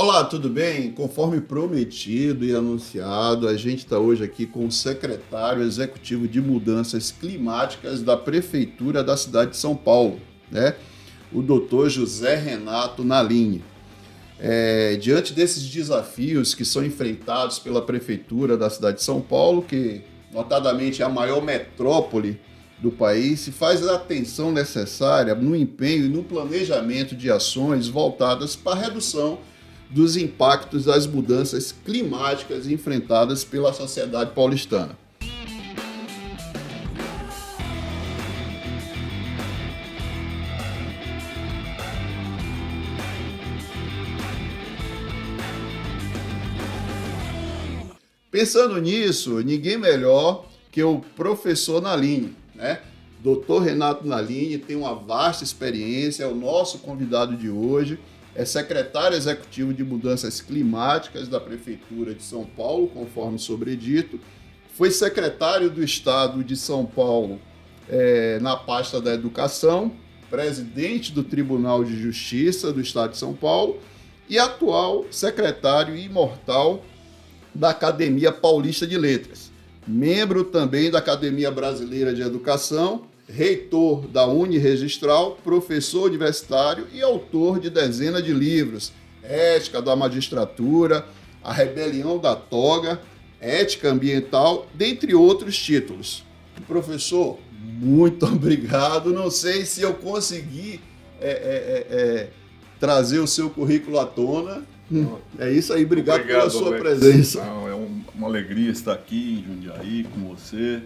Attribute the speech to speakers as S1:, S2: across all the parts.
S1: Olá, tudo bem? Conforme prometido e anunciado, a gente está hoje aqui com o secretário executivo de Mudanças Climáticas da Prefeitura da cidade de São Paulo, né? O doutor José Renato Naline. Diante desses desafios que são enfrentados pela Prefeitura da cidade de São Paulo, que notadamente é a maior metrópole do país, se faz a atenção necessária no empenho e no planejamento de ações voltadas para a redução dos impactos das mudanças climáticas enfrentadas pela sociedade paulistana. Pensando nisso, ninguém melhor que o professor Naline, né? Dr. Renato Naline tem uma vasta experiência, é o nosso convidado de hoje, é secretário executivo de Mudanças Climáticas da Prefeitura de São Paulo, conforme sobredito, foi secretário do Estado de São Paulo na pasta da Educação, presidente do Tribunal de Justiça do Estado de São Paulo e atual secretário imortal da Academia Paulista de Letras, membro também da Academia Brasileira de Educação, reitor da Uniregistral, professor universitário e autor de dezenas de livros, Ética da Magistratura, A Rebelião da Toga, Ética Ambiental, dentre outros títulos. Professor, muito obrigado. Não sei se eu consegui trazer o seu currículo à tona. É isso aí, obrigado pela sua
S2: Alex.
S1: presença.
S2: É uma alegria estar aqui em Jundiaí com você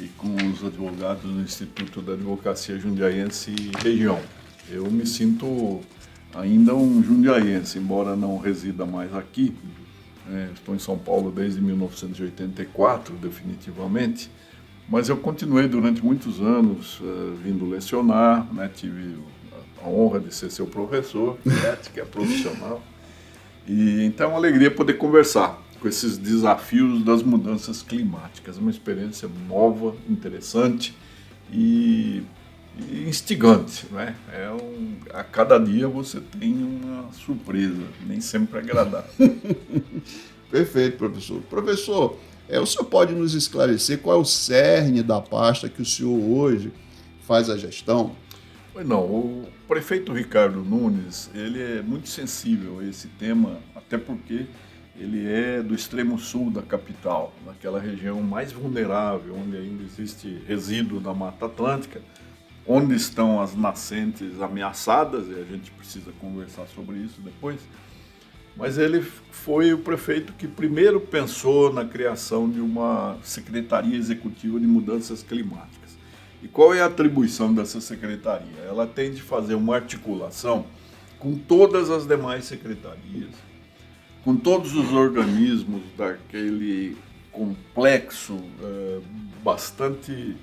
S2: e com os advogados do Instituto da Advocacia Jundiaense e Região. Eu me sinto ainda um jundiaense, embora não resida mais aqui. Estou em São Paulo desde 1984, definitivamente, mas eu continuei durante muitos anos vindo lecionar, né? Tive a honra de ser seu professor, ética profissional. E então é uma alegria poder conversar com esses desafios das mudanças climáticas. É uma experiência nova, interessante e instigante, né? A cada dia você tem uma surpresa, nem sempre agradável.
S1: Perfeito, professor. Professor, o senhor pode nos esclarecer qual é o cerne da pasta que o senhor hoje faz a gestão?
S2: Não, o prefeito Ricardo Nunes, ele é muito sensível a esse tema, até porque ele é do extremo sul da capital, naquela região mais vulnerável, onde ainda existe resíduo da Mata Atlântica, onde estão as nascentes ameaçadas, e a gente precisa conversar sobre isso depois. Mas ele foi o prefeito que primeiro pensou na criação de uma Secretaria Executiva de Mudanças Climáticas. E qual é a atribuição dessa secretaria? Ela tem de fazer uma articulação com todas as demais secretarias, com todos os organismos daquele complexo bastante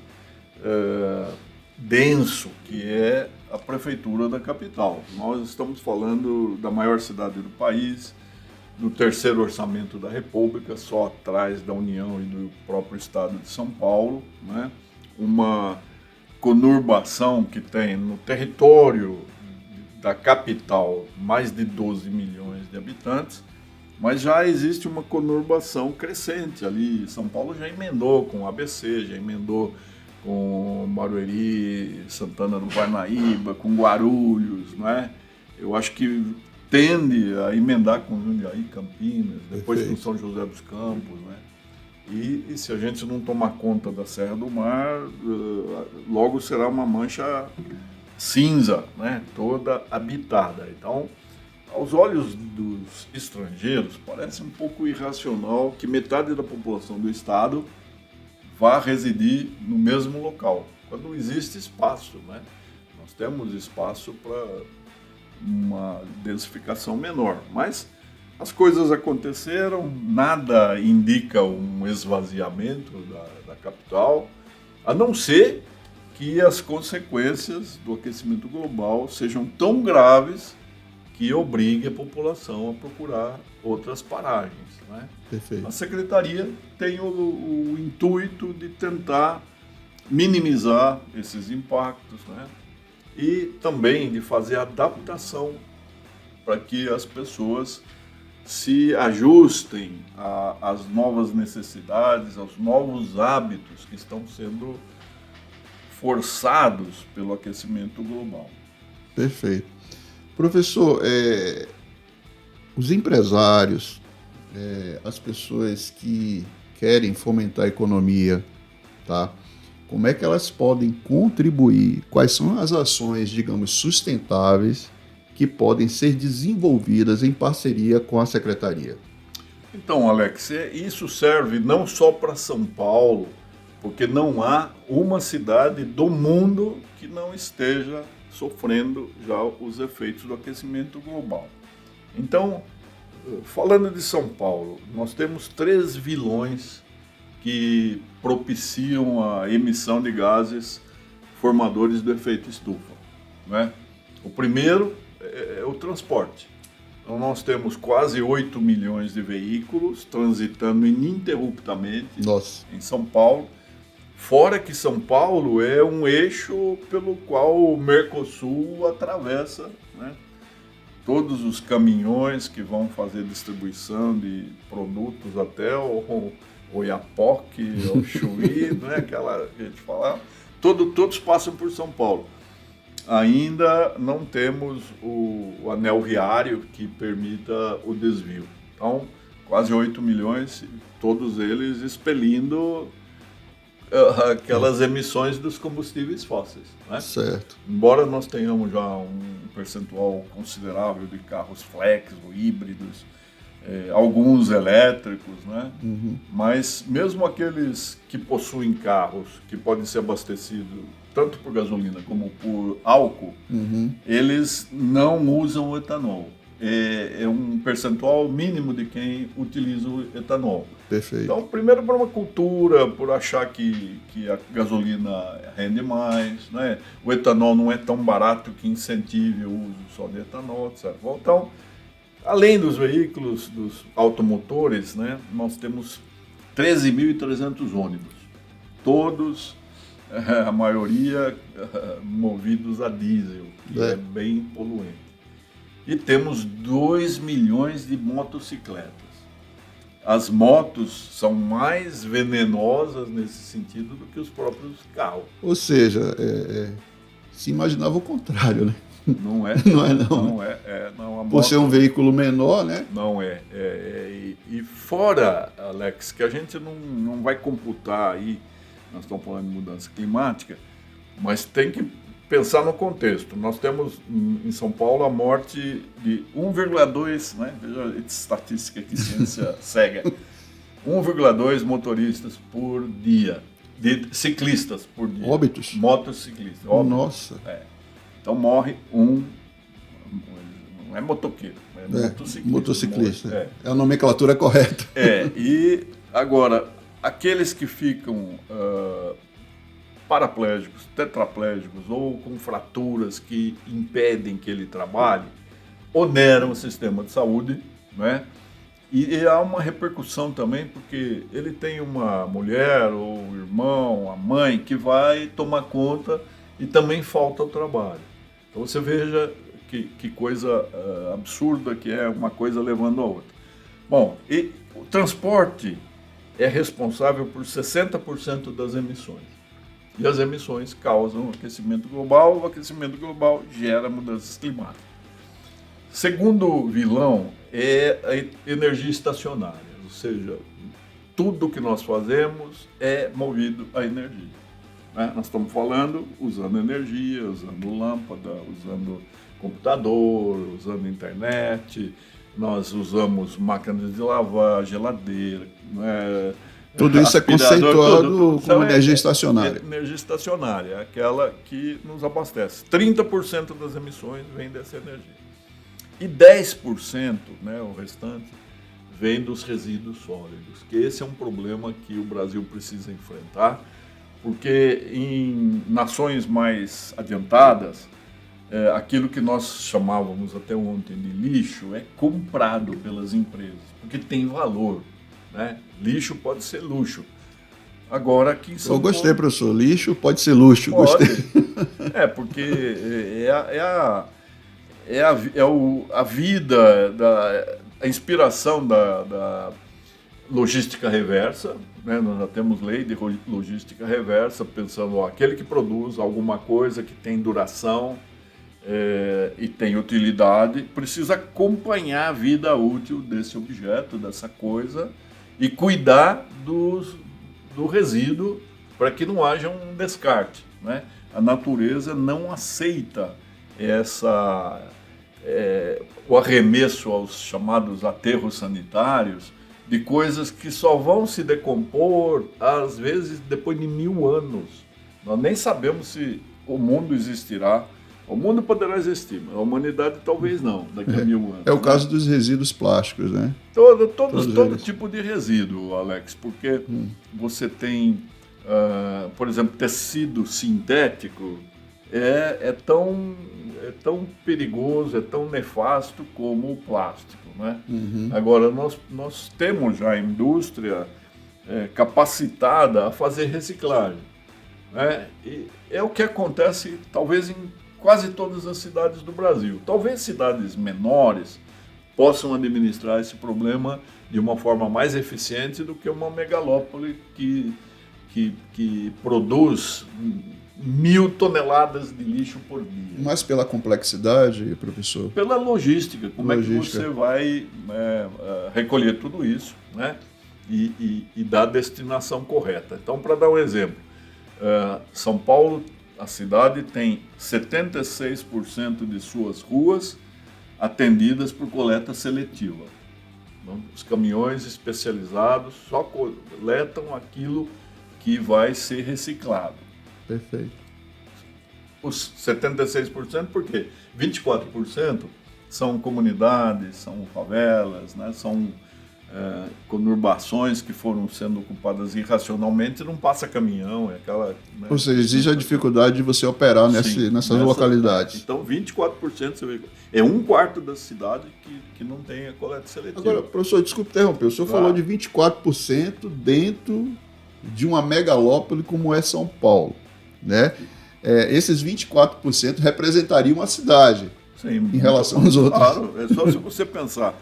S2: denso que é a Prefeitura da capital. Nós estamos falando da maior cidade do país, do terceiro orçamento da República, só atrás da União e do próprio Estado de São Paulo, né? Uma conurbação que tem no território da capital mais de 12 milhões de habitantes, mas já existe uma conurbação crescente ali. São Paulo já emendou com o ABC, já emendou com Barueri, Santana do Parnaíba, com Guarulhos, né? Eu acho que tende a emendar com Jundiaí, Campinas, depois com São José dos Campos, né? E se a gente não tomar conta da Serra do Mar, logo será uma mancha cinza, né? Toda habitada. Então, aos olhos dos estrangeiros, parece um pouco irracional que metade da população do estado vá residir no mesmo local, quando existe espaço, né? Nós temos espaço para uma densificação menor, mas as coisas aconteceram, nada indica um esvaziamento da capital, a não ser que as consequências do aquecimento global sejam tão graves que obrigue a população a procurar outras paragens, né?
S1: Perfeito.
S2: A Secretaria tem o intuito de tentar minimizar esses impactos, né? E também de fazer adaptação para que as pessoas se ajustem às novas necessidades, aos novos hábitos que estão sendo forçados pelo aquecimento global.
S1: Perfeito. Professor, os empresários, as pessoas que querem fomentar a economia, tá? Como é que elas podem contribuir? Quais são as ações, digamos, sustentáveis que podem ser desenvolvidas em parceria com a Secretaria?
S2: Então, Alex, isso serve não só para São Paulo, porque não há uma cidade do mundo que não esteja sofrendo já os efeitos do aquecimento global. Então, falando de São Paulo, nós temos 3 vilões que propiciam a emissão de gases formadores do efeito estufa, né? O primeiro é o transporte. Então, nós temos quase 8 milhões de veículos transitando ininterruptamente em São Paulo. Fora que São Paulo é um eixo pelo qual o Mercosul atravessa, né? Todos os caminhões que vão fazer distribuição de produtos até o Oiapoque, o Chuí, né? Aquela que a gente fala, todos passam por São Paulo. Ainda não temos o anel viário que permita o desvio. Então, quase 8 milhões, todos eles expelindo aquelas emissões dos combustíveis fósseis, né?
S1: Certo.
S2: Embora nós tenhamos já um percentual considerável de carros flex ou híbridos, alguns elétricos, né?
S1: Uhum.
S2: Mas mesmo aqueles que possuem carros que podem ser abastecidos tanto por gasolina como por álcool, eles não usam o etanol. É um percentual mínimo de quem utiliza o etanol.
S1: Perfeito.
S2: Então, primeiro por uma cultura, por achar que a gasolina rende mais, né? O etanol não é tão barato que incentive o uso só de etanol, etc. Então, além dos veículos, dos automotores, né, nós temos 13.300 ônibus, todos, a maioria movidos a diesel, que é bem poluente. E temos 2 milhões de motocicletas. As motos são mais venenosas nesse sentido do que os próprios carros.
S1: Ou seja, se imaginava o contrário, né?
S2: Não é?
S1: Não é, não.
S2: Não é. Não, a moto,
S1: por ser um veículo menor, né?
S2: Não é. E fora, Alex, que a gente não vai computar aí, nós estamos falando de mudança climática, mas tem que pensar no contexto. Nós temos em São Paulo a morte de 1,2, né? Veja a estatística que a ciência cega. 1,2 motoristas por dia, de ciclistas por dia.
S1: Óbitos?
S2: Motociclistas. Óbitos.
S1: Nossa.
S2: Então morre não é motoqueiro, é motociclista.
S1: Motociclista. É a nomenclatura correta.
S2: E agora, aqueles que ficam paraplégicos, tetraplégicos ou com fraturas que impedem que ele trabalhe, oneram o sistema de saúde, né? E há uma repercussão também, porque ele tem uma mulher ou um irmão, a mãe, que vai tomar conta e também falta o trabalho. Então você veja que coisa absurda que é uma coisa levando a outra. Bom, e o transporte é responsável por 60% das emissões. E as emissões causam aquecimento global, o aquecimento global gera mudanças climáticas. Segundo vilão é a energia estacionária, ou seja, tudo que nós fazemos é movido a energia, né? Nós estamos falando usando energia, usando lâmpada, usando computador, usando internet, nós usamos máquinas de lavar, geladeira, né?
S1: Tudo isso é conceituado como energia estacionária.
S2: Energia estacionária, aquela que nos abastece. 30% das emissões vem dessa energia. E 10%, né, o restante, vem dos resíduos sólidos, que esse é um problema que o Brasil precisa enfrentar, porque em nações mais adiantadas, aquilo que nós chamávamos até ontem de lixo é comprado pelas empresas, porque tem valor, né? Lixo pode ser luxo. Agora aqui em São Paulo...
S1: Eu gostei, professor. Lixo pode ser luxo.
S2: Pode.
S1: Gostei.
S2: Porque a vida, a inspiração da logística reversa, né? Nós já temos lei de logística reversa, pensando aquele que produz alguma coisa que tem duração e tem utilidade, precisa acompanhar a vida útil desse objeto, dessa coisa, e cuidar do resíduo para que não haja um descarte, né? A natureza não aceita o arremesso aos chamados aterros sanitários de coisas que só vão se decompor, às vezes, depois de 1000 anos. Nós nem sabemos se o mundo existirá. O mundo poderá existir, mas a humanidade talvez não, daqui a 1000 anos.
S1: É o caso dos resíduos plásticos, né?
S2: Todo tipo de resíduo, Alex, porque você tem, por exemplo, tecido sintético, é tão perigoso, é tão nefasto como o plástico, né? Agora, nós temos já a indústria capacitada a fazer reciclagem, né? E é o que acontece, talvez, em quase todas as cidades do Brasil. Talvez cidades menores possam administrar esse problema de uma forma mais eficiente do que uma megalópole que produz 1000 toneladas de lixo por dia.
S1: Mas pela complexidade, professor?
S2: Pela logística, como é que você vai recolher tudo isso, né? E dar a destinação correta. Então, para dar um exemplo, São Paulo, a cidade, tem 76% de suas ruas atendidas por coleta seletiva. Então, os caminhões especializados só coletam aquilo que vai ser reciclado.
S1: Perfeito.
S2: Os 76%, por quê? 24% são comunidades, são favelas, né? São conurbações que foram sendo ocupadas irracionalmente, não passa caminhão, é aquela... Né?
S1: Ou seja, existe a dificuldade de você operar nessas localidades.
S2: Então, 24% você vê, é 1/4 da cidade que não tem a coleta seletiva.
S1: Agora, professor, desculpe interromper, o senhor falou de 24% dentro de uma megalópole como é São Paulo, né? Esses 24% representariam uma cidade.
S2: Sim,
S1: em relação aos outros.
S2: Claro, é só se você pensar,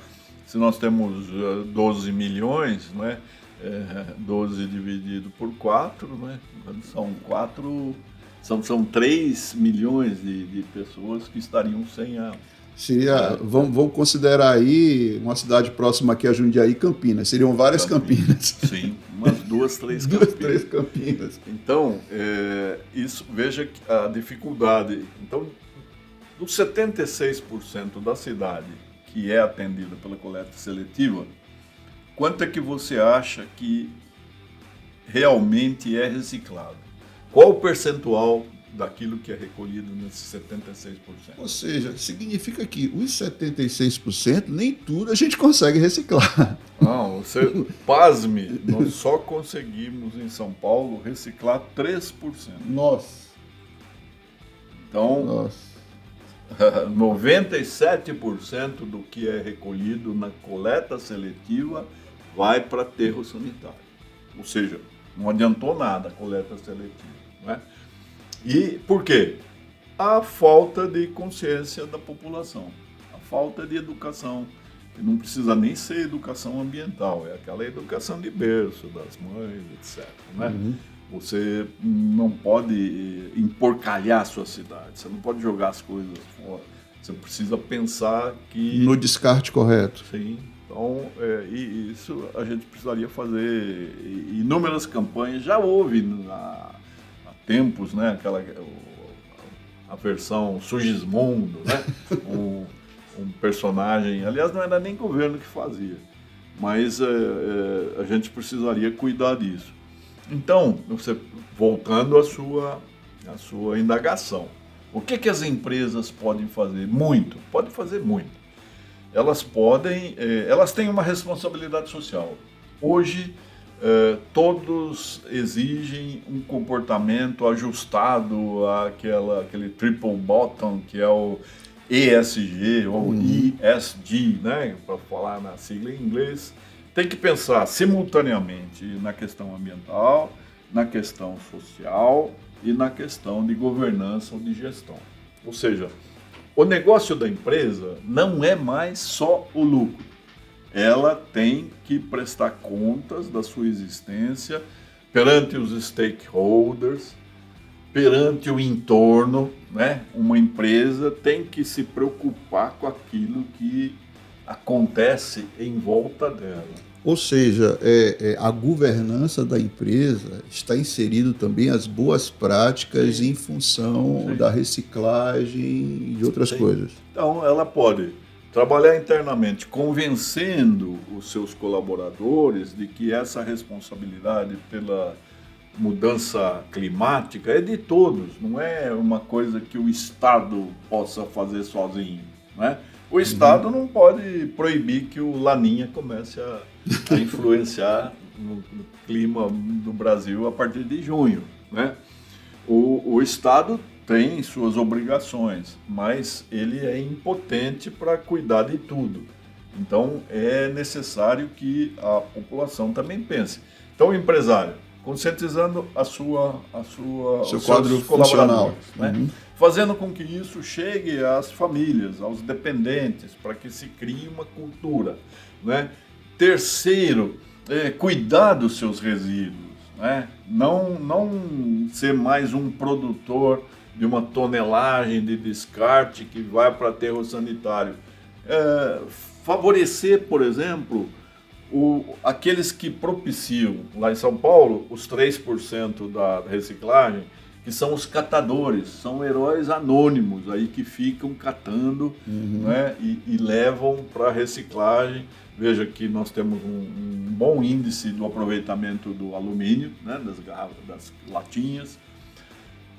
S2: se nós temos 12 milhões, né? 12 dividido por 4, né? São 3 milhões de pessoas que estariam sem a...
S1: Vamos considerar aí uma cidade próxima aqui a Jundiaí, Campinas. Seriam várias Campinas.
S2: Sim, umas 2, 3 Campinas.
S1: 2, 3 Campinas.
S2: Então, isso, veja a dificuldade. Então, dos 76% da cidade que é atendida pela coleta seletiva, quanto é que você acha que realmente é reciclado? Qual o percentual daquilo que é recolhido nesses 76%?
S1: Ou seja, significa que os 76% nem tudo a gente consegue reciclar.
S2: Não, você pasme, nós só conseguimos em São Paulo reciclar 3%.
S1: Nossa.
S2: Então,
S1: Nossa.
S2: 97% do que é recolhido na coleta seletiva vai para aterro sanitário. Ou seja, não adiantou nada a coleta seletiva, né? E por quê? A falta de consciência da população, a falta de educação, que não precisa nem ser educação ambiental, é aquela educação de berço, das mães, etc. Né? Você não pode emporcalhar a sua cidade, você não pode jogar as coisas fora, você precisa pensar que...
S1: No descarte correto.
S2: Sim, então e isso a gente precisaria fazer inúmeras campanhas, já houve há tempos, né, a versão Sugismundo, né, um personagem, aliás não era nem governo que fazia, mas a gente precisaria cuidar disso. Então, você, voltando à sua indagação, o que as empresas podem fazer? Muito, podem fazer muito. Elas têm uma responsabilidade social. Hoje, todos exigem um comportamento ajustado àquele triple bottom, que é o ESG ou ESG, né, para falar na sigla em inglês. Tem que pensar simultaneamente na questão ambiental, na questão social e na questão de governança ou de gestão. Ou seja, o negócio da empresa não é mais só o lucro. Ela tem que prestar contas da sua existência perante os stakeholders, perante o entorno, né? Uma empresa tem que se preocupar com aquilo que acontece em volta dela.
S1: Ou seja, a governança da empresa está inserido também as boas práticas em função da reciclagem e de outras coisas.
S2: Então, ela pode trabalhar internamente convencendo os seus colaboradores de que essa responsabilidade pela mudança climática é de todos, não é uma coisa que o Estado possa fazer sozinho, né? O Estado não pode proibir que o Laninha comece a influenciar no clima do Brasil a partir de junho, né? O Estado tem suas obrigações, mas ele é impotente para cuidar de tudo. Então, é necessário que a população também pense. Então, o empresário, conscientizando os
S1: quadro
S2: seus colaboradores, né?
S1: Uhum.
S2: Fazendo com que isso chegue às famílias, aos dependentes, para que se crie uma cultura, né? Terceiro, cuidar dos seus resíduos, né? Não ser mais um produtor de uma tonelagem de descarte que vai para aterro sanitário. Favorecer, por exemplo, aqueles que propiciam, lá em São Paulo, os 3% da reciclagem, que são os catadores, são heróis anônimos aí que ficam catando, né, e levam para a reciclagem. Veja que nós temos um bom índice do aproveitamento do alumínio, né, das latinhas,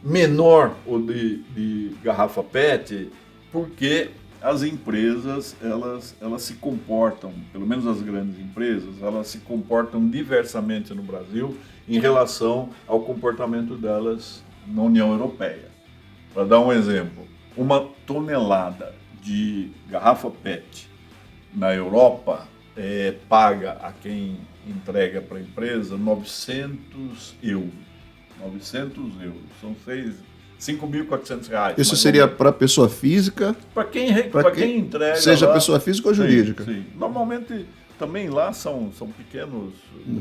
S2: menor o de garrafa PET, porque as empresas elas se comportam, pelo menos as grandes empresas, elas se comportam diversamente no Brasil em relação ao comportamento delas na União Europeia. Para dar um exemplo, uma tonelada de garrafa PET na Europa paga a quem entrega para a empresa 900 euros. 900 euros, são 5.400 reais.
S1: Isso seria para pessoa física?
S2: Para quem entrega.
S1: Seja
S2: lá,
S1: pessoa física ou jurídica?
S2: Sim. Normalmente também lá são pequenos,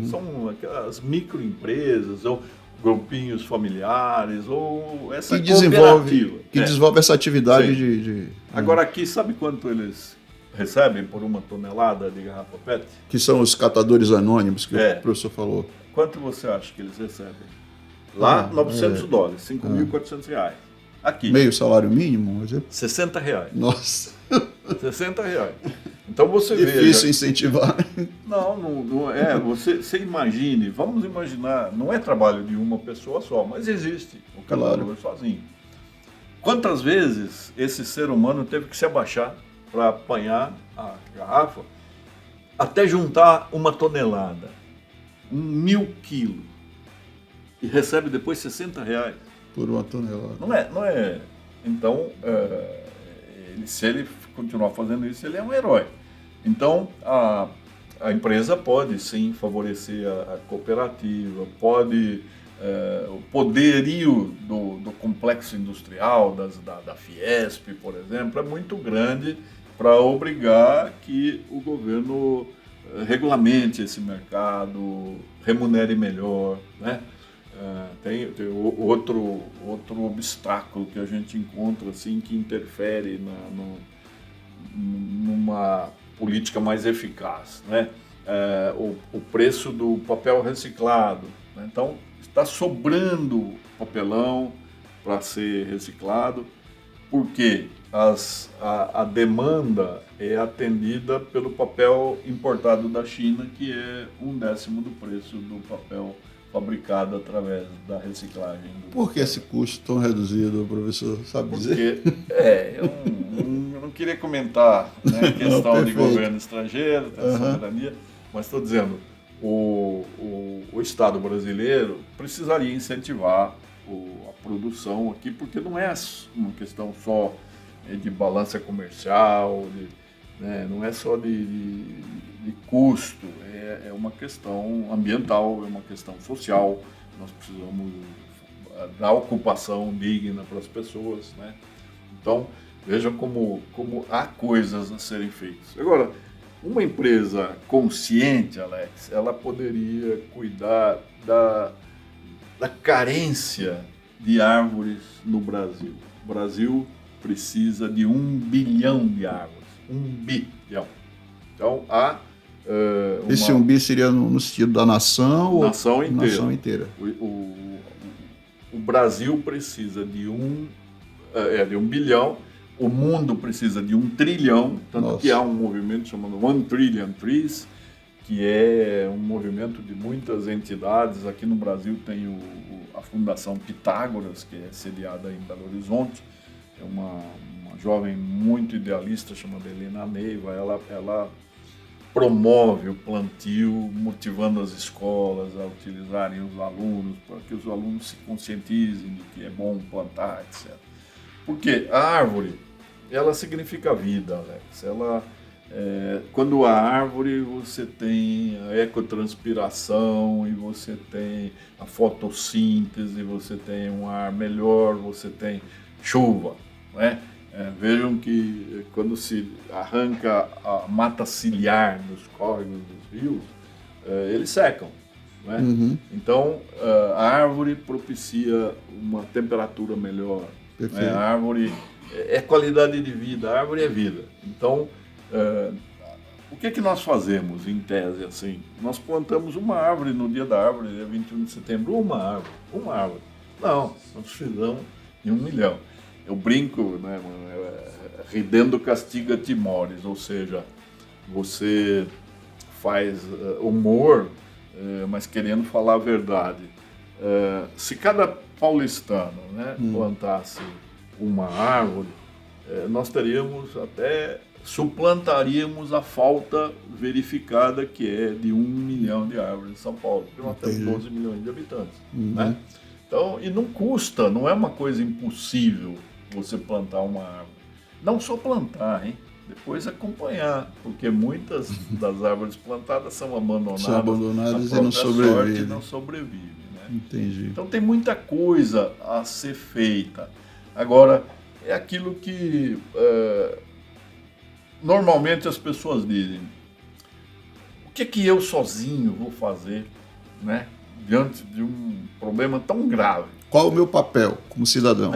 S2: são aquelas microempresas ou grupinhos familiares ou essa cooperativa.
S1: Que desenvolve essa atividade de...
S2: Agora aqui, sabe quanto eles recebem por uma tonelada de garrafa PET?
S1: Que são os catadores anônimos que o professor falou.
S2: Quanto você acha que eles recebem? Lá, $900, 5.400 reais. Aqui.
S1: Meio salário mínimo? Vamos dizer?
S2: R$60.
S1: Nossa.
S2: R$60. Então você vê.
S1: Difícil incentivar.
S2: Não é. Você imagine, vamos imaginar, não é trabalho de uma pessoa só, mas existe o catador sozinho. Quantas vezes esse ser humano teve que se abaixar para apanhar a garrafa até juntar uma tonelada, 1.000 quilos? E recebe depois R$60.
S1: Por uma tonelada.
S2: Não é. Então, se ele continuar fazendo isso, ele é um herói. Então, a empresa pode sim favorecer a cooperativa, pode. O poderio do complexo industrial, da Fiesp, por exemplo, é muito grande para obrigar que o governo regulamente esse mercado, remunere melhor, né? Tem outro obstáculo que a gente encontra assim, que interfere numa política mais eficaz, né? O preço do papel reciclado, né? Então, está sobrando papelão para ser reciclado, porque a demanda é atendida pelo papel importado da China, que é 1/10 do preço do papel fabricado através da reciclagem.
S1: Por que esse custo tão reduzido, professor? Sabe dizer?
S2: Eu não queria comentar, né, questão de governo estrangeiro, soberania, mas estou dizendo, o Estado brasileiro precisaria incentivar a produção aqui, porque não é uma questão só de balança comercial, né, não é só de custo, é uma questão ambiental, é uma questão social. Nós precisamos dar ocupação digna para as pessoas, né? Então, Veja como há coisas a serem feitas. Agora, uma empresa consciente, Alex, ela poderia cuidar da carência de árvores no Brasil. O Brasil precisa de 1 bilhão de árvores. 1 bilhão. Então, há
S1: Esse 1 bi seria no sentido da nação
S2: nação
S1: ou
S2: inteira.
S1: nação inteira?
S2: O Brasil precisa de 1 bilhão, o mundo precisa de 1 trilhão, tanto
S1: Nossa.
S2: que há um movimento chamado 1 Trillion Trees, que é um movimento de muitas entidades. Aqui no Brasil tem a Fundação Pitágoras, que é sediada em Belo Horizonte, é uma jovem muito idealista chamada Helena Neiva. Ela promove o plantio, motivando as escolas a utilizarem os alunos, para que os alunos se conscientizem de que é bom plantar, etc. Porque a árvore, ela significa vida, Alex. Quando há árvore, você tem a ecotranspiração, e você tem a fotossíntese, você tem um ar melhor, você tem chuva, né? Vejam que quando se arranca a mata ciliar dos córregos, dos rios, eles secam, né?
S1: Uhum.
S2: Então, a árvore propicia uma temperatura melhor.
S1: Perfeito.
S2: Né? A árvore é qualidade de vida, a árvore é vida. Então, o que nós fazemos, em tese, assim? Nós plantamos uma árvore no dia da árvore, dia 21 de setembro, uma árvore. Não, nós precisamos de 1 milhão. Eu brinco, né, ridendo castiga timores, ou seja, você faz humor, mas querendo falar a verdade. Se cada paulistano, né, plantasse uma árvore, nós suplantaríamos a falta verificada, que é de 1 milhão de árvores em São Paulo, porque nós temos 12 milhões de habitantes. Né? Então, e não custa, não é uma coisa impossível você plantar uma árvore. Não só plantar, hein? Depois acompanhar, porque muitas das árvores plantadas são abandonadas
S1: e não sobrevivem.
S2: E não sobrevivem, né?
S1: Entendi.
S2: Então tem muita coisa a ser feita. Agora, é aquilo que normalmente as pessoas dizem: o que eu sozinho vou fazer, né, diante de um problema tão grave?
S1: Qual o meu papel como cidadão?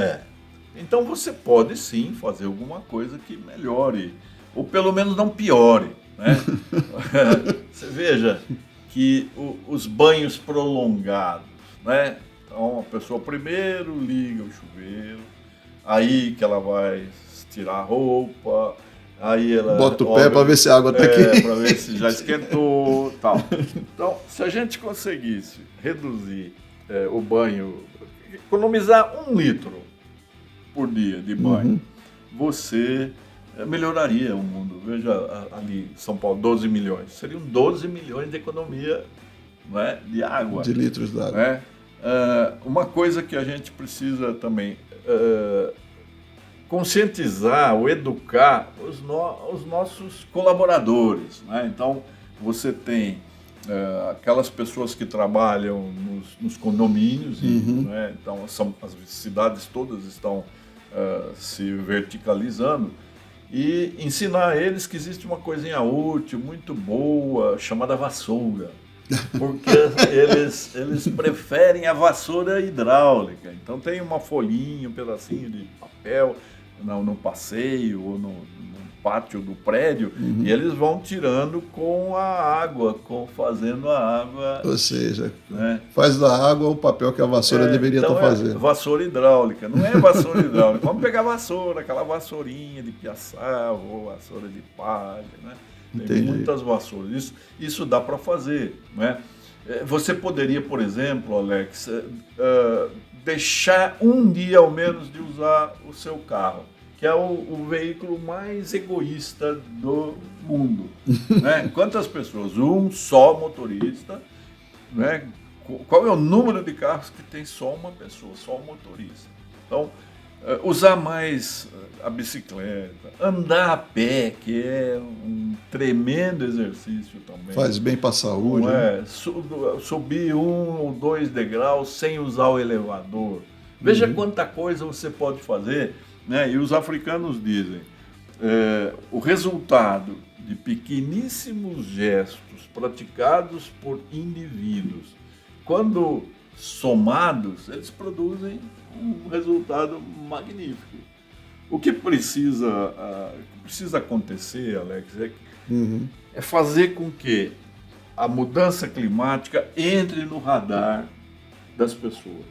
S2: Então você pode sim fazer alguma coisa que melhore, ou pelo menos não piore, né? Você veja que os banhos prolongados, né? Então a pessoa primeiro liga o chuveiro, aí que ela vai tirar a roupa, aí ela
S1: bota o pé para ver se a água está quente,
S2: para ver se já esquentou, tal. Então, se a gente conseguisse reduzir o banho, economizar 1 litro por dia de banho, você melhoraria o mundo. Veja ali, São Paulo, 12 milhões. Seriam 12 milhões de economia, né, de água.
S1: De litros d'água.
S2: Né? Uma coisa que a gente precisa também conscientizar ou educar os nossos colaboradores. Né? Então, você tem aquelas pessoas que trabalham nos condomínios, né? Então as cidades todas estão se verticalizando, e ensinar a eles que existe uma coisinha útil, muito boa, chamada vassoura, porque eles preferem a vassoura hidráulica. Então tem uma folhinha, um pedacinho de papel no passeio ou no pátio do prédio, e eles vão tirando com a água, fazendo a água.
S1: Ou seja,
S2: né?
S1: Faz da água o papel que a vassoura deveria estar fazendo.
S2: Vassoura hidráulica, não é vassoura hidráulica. Vamos pegar vassoura, aquela vassourinha de piaçava ou vassoura de palha, né? Tem
S1: Entendi.
S2: muitas vassouras. Isso dá para fazer, né? Você poderia, por exemplo, Alex, deixar 1 dia ao menos de usar o seu carro, que é o veículo mais egoísta do mundo. Né? Quantas pessoas? Um só motorista. Né? Qual é o número de carros que tem só uma pessoa, só um motorista? Então, usar mais a bicicleta, andar a pé, que é um tremendo exercício também.
S1: Faz bem para a saúde.
S2: Né? Subir 1 ou 2 degraus sem usar o elevador. Veja quanta coisa você pode fazer né? E os africanos dizem, o resultado de pequeníssimos gestos praticados por indivíduos, quando somados, eles produzem um resultado magnífico. O que precisa acontecer, Alex, é fazer com que a mudança climática entre no radar das pessoas.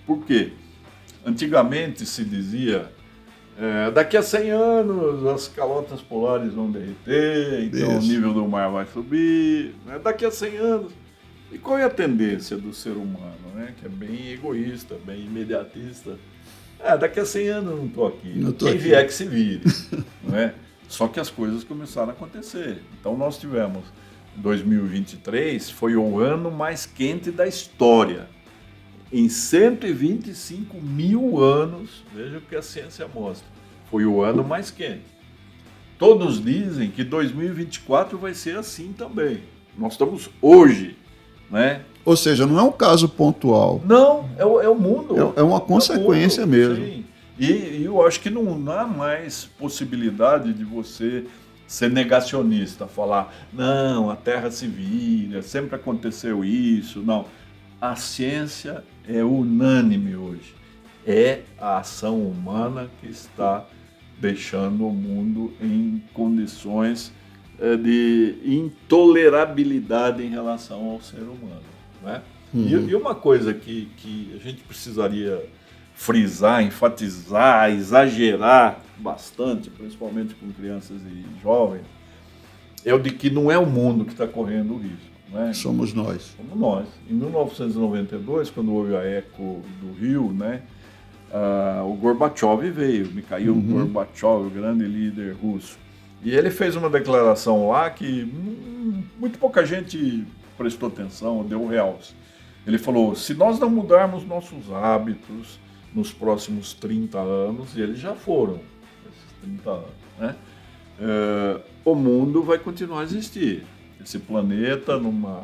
S2: Por quê? Antigamente se dizia, daqui a 100 anos as calotas polares vão derreter, então o nível do mar vai subir, né? Daqui a 100 anos. E qual é a tendência do ser humano, né? Que é bem egoísta, bem imediatista? Daqui a 100 anos eu não estou aqui. Quem vier que se vire. Não é? Só que as coisas começaram a acontecer. Então nós tivemos, 2023 foi o ano mais quente da história. Em 125 mil anos, veja o que a ciência mostra, foi o ano mais quente. Todos dizem que 2024 vai ser assim também. Nós estamos hoje, né?
S1: Ou seja, não é um caso pontual.
S2: Não, é o mundo.
S1: É uma consequência mesmo.
S2: Sim. E eu acho que não há mais possibilidade de você ser negacionista, falar, não, a Terra se vira, sempre aconteceu isso. Não, a ciência é unânime hoje. É a ação humana que está deixando o mundo em condições de intolerabilidade em relação ao ser humano. Né? E uma coisa que a gente precisaria frisar, enfatizar, exagerar bastante, principalmente com crianças e jovens, é o de que não é o mundo que está correndo o risco. Né?
S1: Somos nós.
S2: Somos nós. Em 1992, quando houve a ECO do Rio, né, o Gorbachev veio, Mikhail Gorbachev, o grande líder russo. E ele fez uma declaração lá que muito pouca gente prestou atenção, deu realce. Ele falou, se nós não mudarmos nossos hábitos nos próximos 30 anos, e eles já foram, esses 30 anos, né? O mundo vai continuar a existir. Esse planeta, numa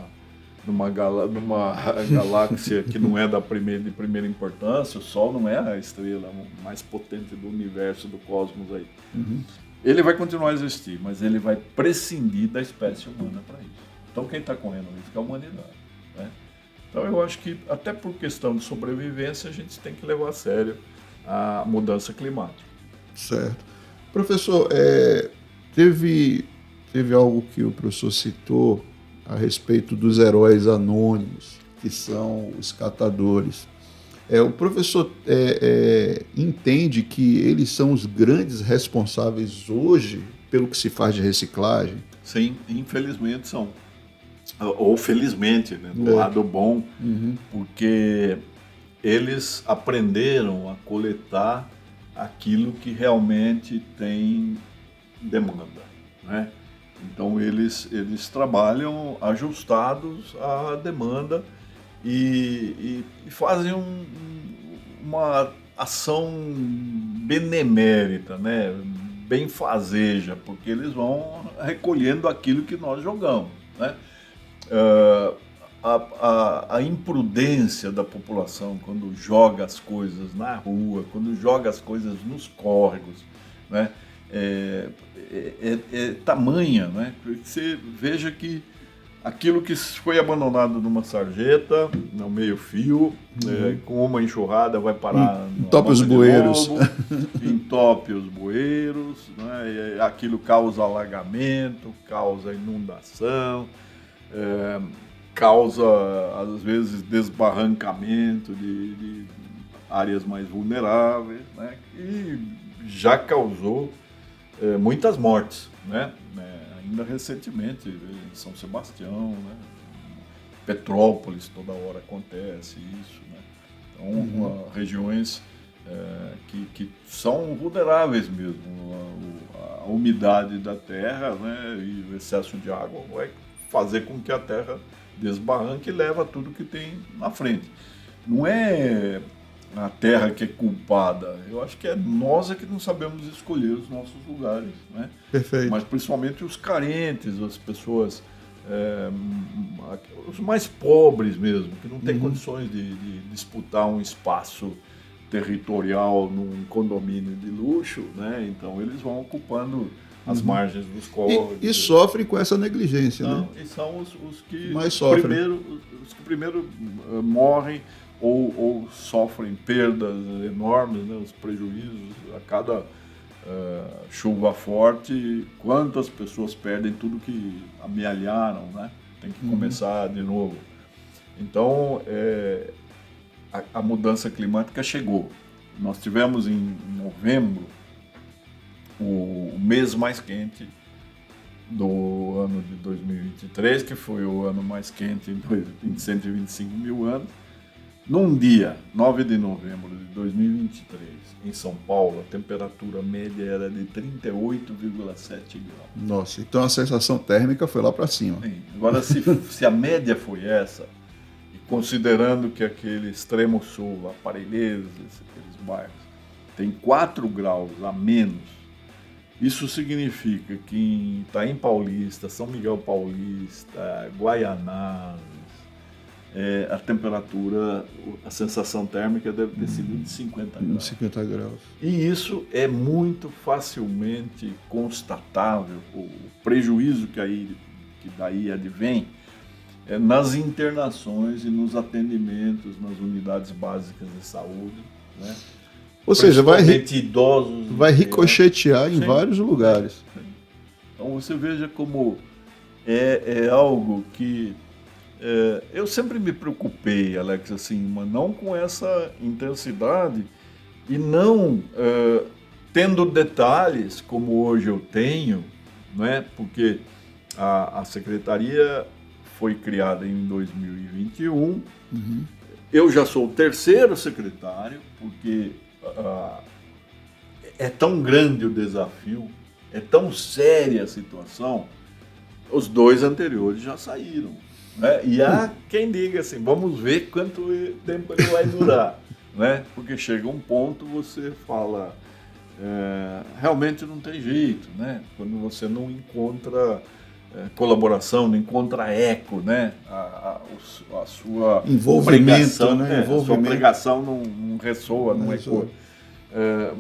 S2: galáxia que não é de primeira importância, o Sol não é a estrela mais potente do universo, do cosmos aí. Ele vai continuar a existir, mas ele vai prescindir da espécie humana para isso. Então quem está correndo risco é a humanidade. Né? Então eu acho que, até por questão de sobrevivência, a gente tem que levar a sério a mudança climática.
S1: Certo. Professor, teve algo que o professor citou a respeito dos heróis anônimos, que são os catadores. O professor entende que eles são os grandes responsáveis hoje pelo que se faz de reciclagem?
S2: Sim, infelizmente são. Ou felizmente, né, do lado bom, porque eles aprenderam a coletar aquilo que realmente tem demanda, né? Então eles trabalham ajustados à demanda e fazem uma ação benemérita, né? Benfazeja, porque eles vão recolhendo aquilo que nós jogamos, né? A imprudência da população quando joga as coisas na rua, quando joga as coisas nos córregos, né? Tamanha, né? Você veja que aquilo que foi abandonado numa sarjeta, no meio-fio, com uma enxurrada vai parar...
S1: Entope os bueiros.
S2: Entope os bueiros, né? E aquilo causa alagamento, causa inundação, causa, às vezes, desbarrancamento de áreas mais vulneráveis, né? E já causou muitas mortes, né? Ainda recentemente, em São Sebastião, né? Petrópolis, toda hora acontece isso, né? Então, regiões que são vulneráveis mesmo. A umidade da terra, né? E o excesso de água vai fazer com que a terra desbarranque e leva tudo que tem na frente. Não é a terra que é culpada, eu acho que nós que não sabemos escolher os nossos lugares, né?
S1: Perfeito.
S2: Mas principalmente os carentes, as pessoas, os mais pobres mesmo, que não têm condições de disputar um espaço territorial num condomínio de luxo, né? Então eles vão ocupando as margens dos córregos.
S1: E sofrem com essa negligência,
S2: não,
S1: né?
S2: E são os que
S1: mais sofrem.
S2: primeiro morrem ou sofrem perdas enormes, né? Os prejuízos a cada chuva forte, quantas pessoas perdem tudo que amealharam, né? Tem que começar de novo. Então, a mudança climática chegou. Nós tivemos em novembro o mês mais quente do ano de 2023, que foi o ano mais quente em 125 mil anos. Num dia, 9 de novembro de 2023, em São Paulo, a temperatura média era de 38,7 graus.
S1: Nossa, então a sensação térmica foi lá para cima.
S2: Sim. Agora, se a média foi essa, e considerando que aquele extremo sul, Aparelheiros, aqueles bairros, tem 4 graus a menos, isso significa que em Itaim Paulista, São Miguel Paulista, Guaianazes, a temperatura, a sensação térmica deve ter sido de 50 graus.
S1: 50 graus.
S2: E isso é muito facilmente constatável, o prejuízo que daí advém nas internações e nos atendimentos nas unidades básicas de saúde, né?
S1: Ou seja,
S2: idosos,
S1: vai ricochetear em vários lugares.
S2: Então você veja como é algo que eu sempre me preocupei, Alex, assim, mas não com essa intensidade e não tendo detalhes como hoje eu tenho, né? Porque a secretaria foi criada em 2021. Eu já sou o terceiro secretário, porque é tão grande o desafio, é tão séria a situação, os 2 anteriores já saíram. Né? E há quem diga assim, vamos ver quanto tempo ele vai durar. Né? Porque chega um ponto, você fala, realmente não tem jeito, né? Quando você não encontra colaboração, não encontra eco, né? A sua
S1: envolvimento,
S2: né? A sua pregação não ressoa, não ecoa.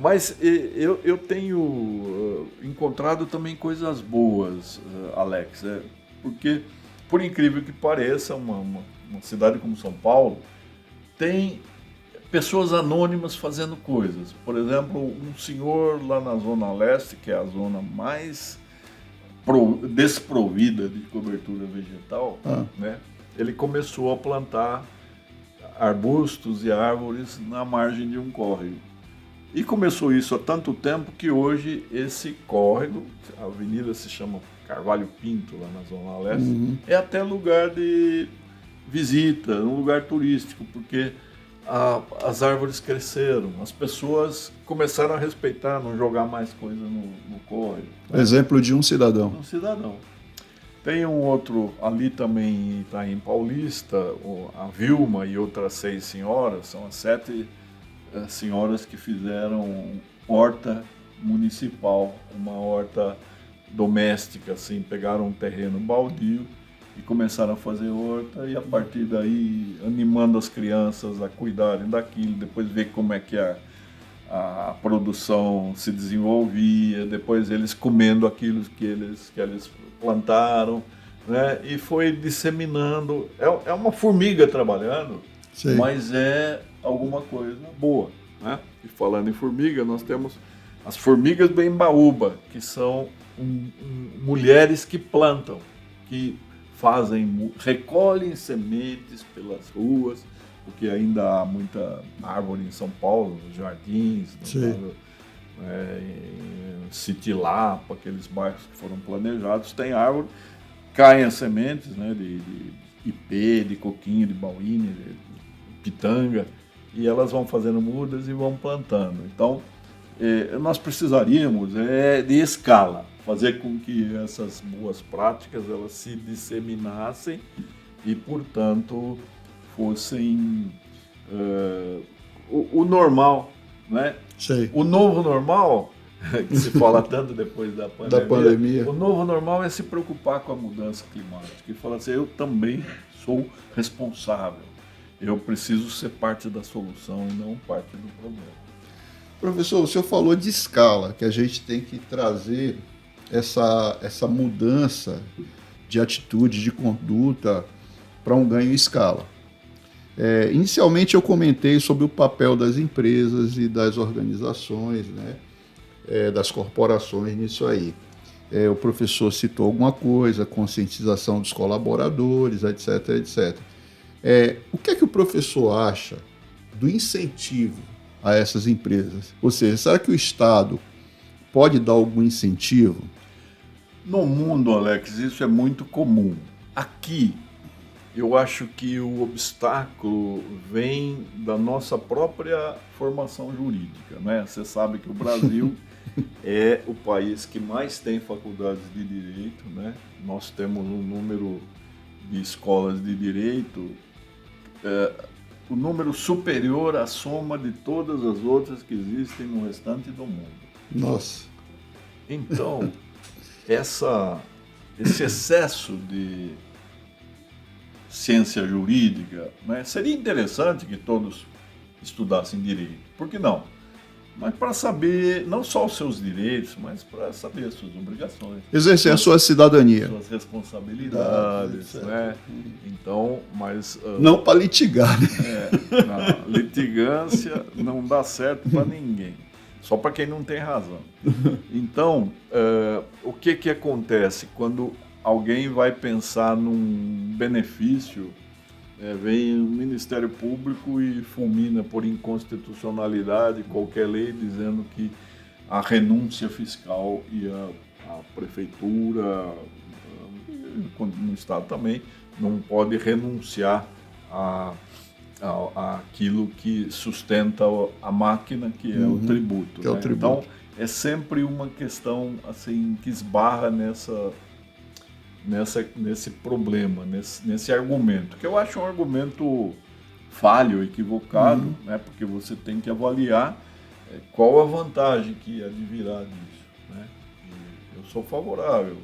S2: Mas eu tenho encontrado também coisas boas, Alex, porque, por incrível que pareça, uma cidade como São Paulo tem pessoas anônimas fazendo coisas. Por exemplo, um senhor lá na Zona Leste, que é a zona mais desprovida de cobertura vegetal, né? Ele começou a plantar arbustos e árvores na margem de um córrego. E começou isso há tanto tempo que hoje esse córrego, a avenida se chama Carvalho Pinto, lá na Zona Leste, é até lugar de visita, um lugar turístico, porque as árvores cresceram, as pessoas começaram a respeitar, não jogar mais coisa no córrego.
S1: Exemplo de um cidadão.
S2: Um cidadão. Tem um outro ali também em Itaim Paulista, a Vilma e outras 6 senhoras, são as 7 senhoras que fizeram horta municipal, uma horta doméstica, assim, pegaram um terreno baldio e começaram a fazer horta e a partir daí animando as crianças a cuidarem daquilo, depois ver como é que a produção se desenvolvia, depois eles comendo aquilo que eles plantaram, né? E foi disseminando. É uma formiga trabalhando, sim, mas é alguma coisa boa, né? E falando em formiga, nós temos as formigas bembaúba, que são mulheres que plantam, que recolhem sementes pelas ruas, porque ainda há muita árvore em São Paulo, nos jardins, em City Lapa, aqueles bairros que foram planejados, tem árvore, caem as sementes, né, de ipê, de coquinho, de bauíne, de pitanga, e elas vão fazendo mudas e vão plantando. Então, nós precisaríamos de escala, fazer com que essas boas práticas elas se disseminassem e, portanto, fossem o normal, né?
S1: Sei.
S2: O novo normal, que se fala tanto depois da pandemia, o novo normal é se preocupar com a mudança climática e falar assim, eu também sou responsável. eu preciso ser parte da solução e não parte do problema.
S1: Professor, o senhor falou de escala, que a gente tem que trazer essa mudança de atitude, de conduta para um ganho em escala. Inicialmente eu comentei sobre o papel das empresas e das organizações, né, das corporações nisso aí. O professor citou alguma coisa, conscientização dos colaboradores, etc, etc. O que é que o professor acha do incentivo a essas empresas? Ou seja, será que o Estado pode dar algum incentivo?
S2: No mundo, Alex, isso é muito comum. Aqui, eu acho que o obstáculo vem da nossa própria formação jurídica, né? Você sabe que o Brasil é o país que mais tem faculdades de direito, né? Nós temos um número de escolas de direito, o número superior à soma de todas as outras que existem no restante do mundo.
S1: Nossa.
S2: Então, esse excesso de ciência jurídica, né, seria interessante que todos estudassem direito. Por que não? Mas para saber não só os seus direitos, mas para saber as suas obrigações.
S1: Exercer a sua cidadania.
S2: Suas responsabilidades, né? Então, mas...
S1: não para litigar, né?
S2: Não, litigância não dá certo para ninguém. Só para quem não tem razão. Então, o que acontece quando alguém vai pensar num benefício, vem o Ministério Público e fulmina por inconstitucionalidade qualquer lei dizendo que a renúncia fiscal e a prefeitura, no Estado também, não pode renunciar àquilo que sustenta a máquina, que é o tributo.
S1: Que é o tributo.
S2: Então, é sempre uma questão assim, que esbarra nesse problema, nesse argumento, que eu acho um argumento falho, equivocado, né? Porque você tem que avaliar qual a vantagem que advirá disso, né? E eu sou favorável.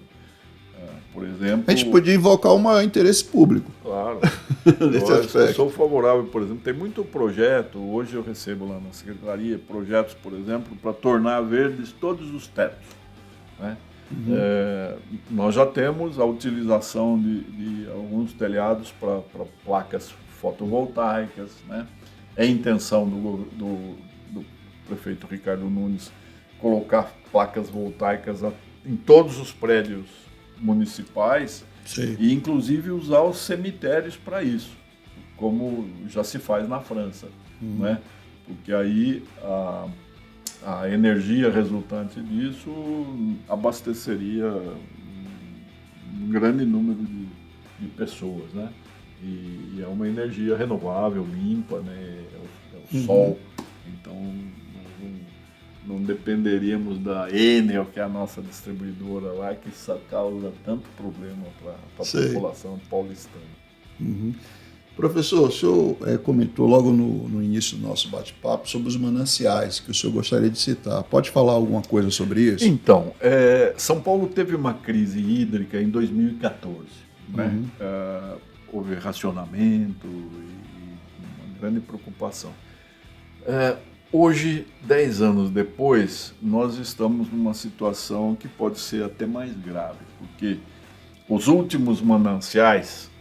S2: Por exemplo...
S1: A gente podia invocar um interesse público.
S2: Claro.
S1: Nesse
S2: eu
S1: aspecto.
S2: sou favorável, por exemplo, tem muito projeto, hoje eu recebo lá na Secretaria, projetos, por exemplo, para tornar verdes todos os tetos, né? Nós já temos a utilização de alguns telhados para placas fotovoltaicas, né? É a intenção do prefeito Ricardo Nunes colocar placas voltaicas em todos os prédios municipais.
S1: Sim.
S2: E inclusive usar os cemitérios para isso, como já se faz na França, né? Porque aí a energia resultante disso abasteceria um grande número de pessoas, né? E é uma energia renovável, limpa, né? É o sol, então não dependeríamos da Enel, que é a nossa distribuidora lá, que isso causa tanto problema para a população paulistana.
S1: Professor, o senhor comentou logo no início do nosso bate-papo sobre os mananciais, que o senhor gostaria de citar. Pode falar alguma coisa sobre isso?
S2: Então, São Paulo teve uma crise hídrica em 2014. Né? Houve racionamento e uma grande preocupação. Hoje, 10 anos depois, nós estamos numa situação que pode ser até mais grave, porque os últimos mananciais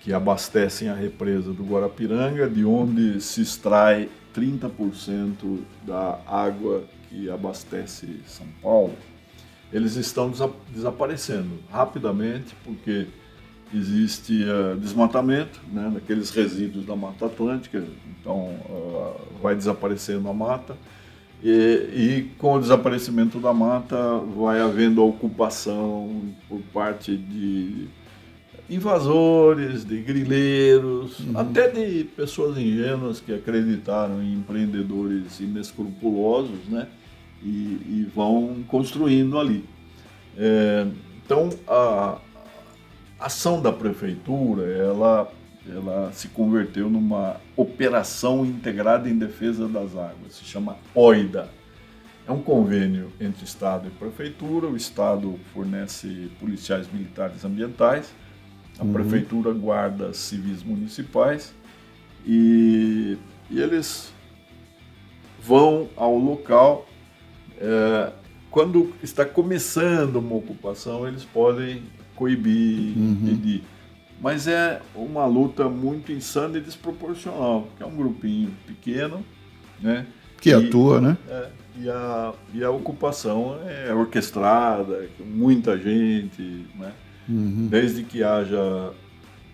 S2: que abastecem a represa do Guarapiranga, de onde se extrai 30% da água que abastece São Paulo, eles estão desaparecendo rapidamente, porque existe desmatamento, né, daqueles resíduos da Mata Atlântica, então vai desaparecendo a mata, e com o desaparecimento da mata vai havendo a ocupação por parte de invasores, de grileiros, até de pessoas ingênuas que acreditaram em empreendedores inescrupulosos, né, e vão construindo ali. Então, a ação da prefeitura, ela se converteu numa operação integrada em defesa das águas, se chama OIDA. É um convênio entre Estado e prefeitura, o Estado fornece policiais militares ambientais, a prefeitura guarda civis municipais e eles vão ao local. Quando está começando uma ocupação, eles podem coibir, impedir. Mas é uma luta muito insana e desproporcional, porque é um grupinho pequeno, né?
S1: Que atua, né?
S2: E a ocupação é orquestrada, com muita gente, né? Desde que haja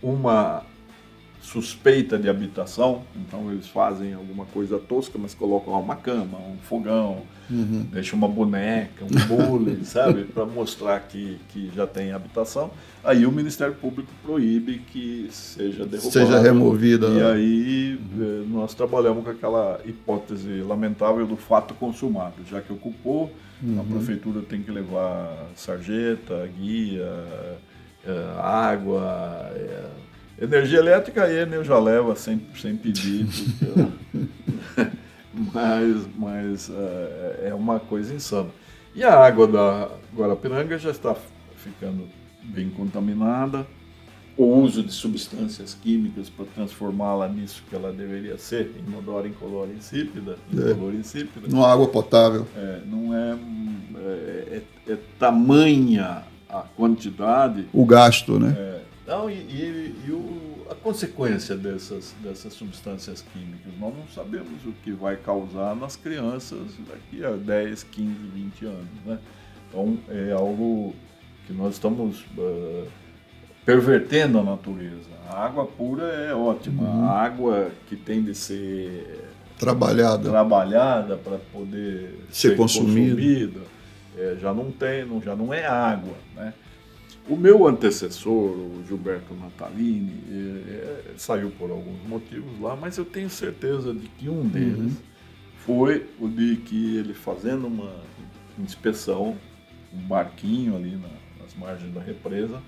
S2: uma suspeita de habitação, então eles fazem alguma coisa tosca, mas colocam uma cama, um fogão, deixam uma boneca, um bule, sabe, para mostrar que já tem habitação. Aí o Ministério Público proíbe que seja derrubado.
S1: Seja removida.
S2: E aí nós trabalhamos com aquela hipótese lamentável do fato consumado. Já que ocupou, a prefeitura tem que levar sarjeta, guia, água... Energia elétrica a Enel já leva sem pedir, porque, mas é uma coisa insana. E a água da Guarapiranga já está ficando bem contaminada. O uso de substâncias químicas para transformá-la nisso que ela deveria ser, inodora, incolor, insípida,
S1: Numa água potável.
S2: Não é tamanha a quantidade.
S1: O gasto, né?
S2: Não, a consequência dessas substâncias químicas, nós não sabemos o que vai causar nas crianças daqui a 10, 15, 20 anos, né? Então, é algo que nós estamos pervertendo a natureza. A água pura é ótima, a água que tem de ser trabalhada para poder ser consumida já não é água, né? O meu antecessor, o Gilberto Natalini, saiu por alguns motivos lá, mas eu tenho certeza de que um deles foi o de que ele, fazendo uma inspeção, um barquinho ali nas margens da represa,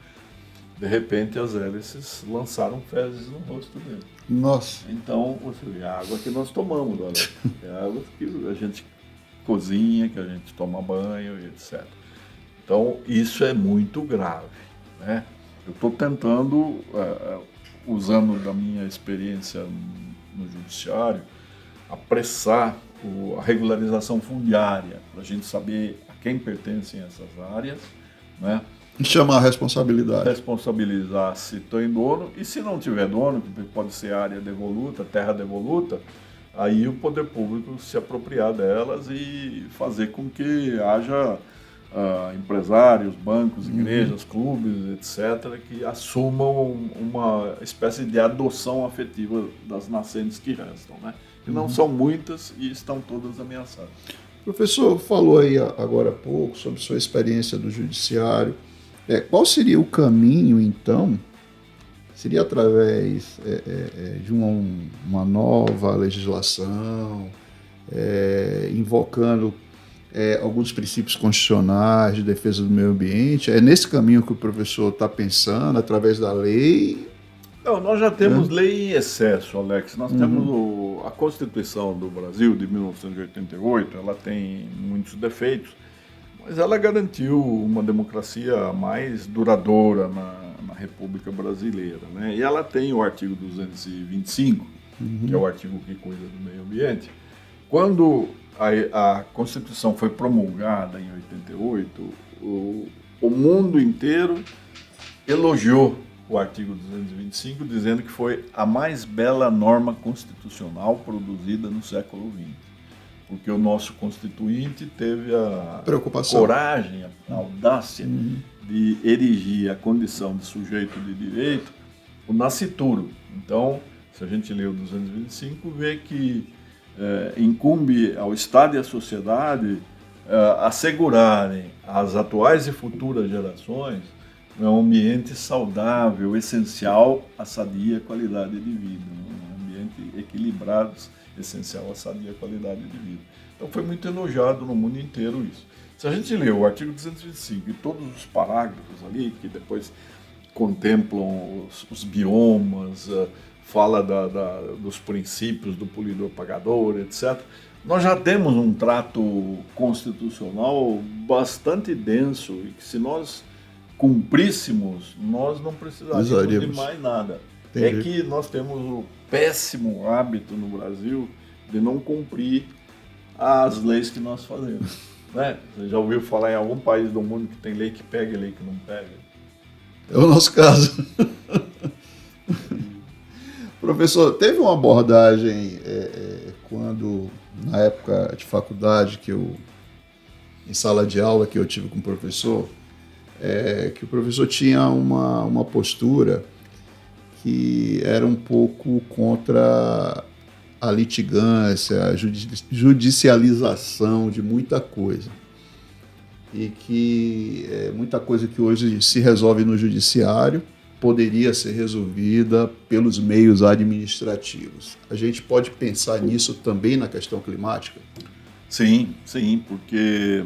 S2: de repente as hélices lançaram fezes no rosto dele.
S1: Nossa!
S2: Então, é a água que nós tomamos, olha, é a água que a gente cozinha, que a gente toma banho e etc. Então, isso é muito grave, né? Eu estou tentando, usando da minha experiência no judiciário, apressar a regularização fundiária, para a gente saber a quem pertencem essas áreas, né?
S1: E chamar a responsabilidade.
S2: Responsabilizar se tem dono, e se não tiver dono, que pode ser área devoluta, terra devoluta, aí o poder público se apropriar delas e fazer com que haja... empresários, bancos, igrejas, clubes, etc., que assumam uma espécie de adoção afetiva das nascentes que restam, né? Que não são muitas e estão todas ameaçadas.
S1: O professor falou aí agora há pouco sobre sua experiência do judiciário. Qual seria o caminho, então? Seria através de uma nova legislação, invocando alguns princípios constitucionais de defesa do meio ambiente? É nesse caminho que o professor está pensando, através da lei?
S2: Não, nós já temos lei em excesso, Alex. Nós temos a Constituição do Brasil, de 1988, ela tem muitos defeitos, mas ela garantiu uma democracia mais duradoura na República Brasileira, né? E ela tem o artigo 225, que é o artigo que cuida do meio ambiente. Quando a Constituição foi promulgada em 88, o mundo inteiro elogiou o artigo 225, dizendo que foi a mais bela norma constitucional produzida no século XX. Porque o nosso constituinte teve a coragem, a audácia de erigir a condição de sujeito de direito, o nascituro. Então, se a gente lê o 225, vê que incumbe ao Estado e à sociedade assegurarem às atuais e futuras gerações um ambiente saudável, essencial à sadia qualidade de vida, um ambiente equilibrado, essencial à sadia qualidade de vida. Então foi muito elogiado no mundo inteiro isso. Se a gente lê o artigo 225 e todos os parágrafos ali, que depois contemplam os biomas, fala dos princípios do polidor-pagador, etc., nós já temos um trato constitucional bastante denso e que, se nós cumpríssemos, nós não precisaríamos de mais nada. É que nós temos o péssimo hábito no Brasil de não cumprir as leis que nós fazemos. Né? Você já ouviu falar em algum país do mundo que tem lei que pega e lei que não pega?
S1: É o nosso caso. Professor, teve uma abordagem quando, na época de faculdade, em sala de aula que eu tive com o professor, que o professor tinha uma postura que era um pouco contra a litigância, a judicialização de muita coisa. E que muita coisa que hoje se resolve no judiciário poderia ser resolvida pelos meios administrativos. A gente pode pensar nisso também na questão climática?
S2: Sim, porque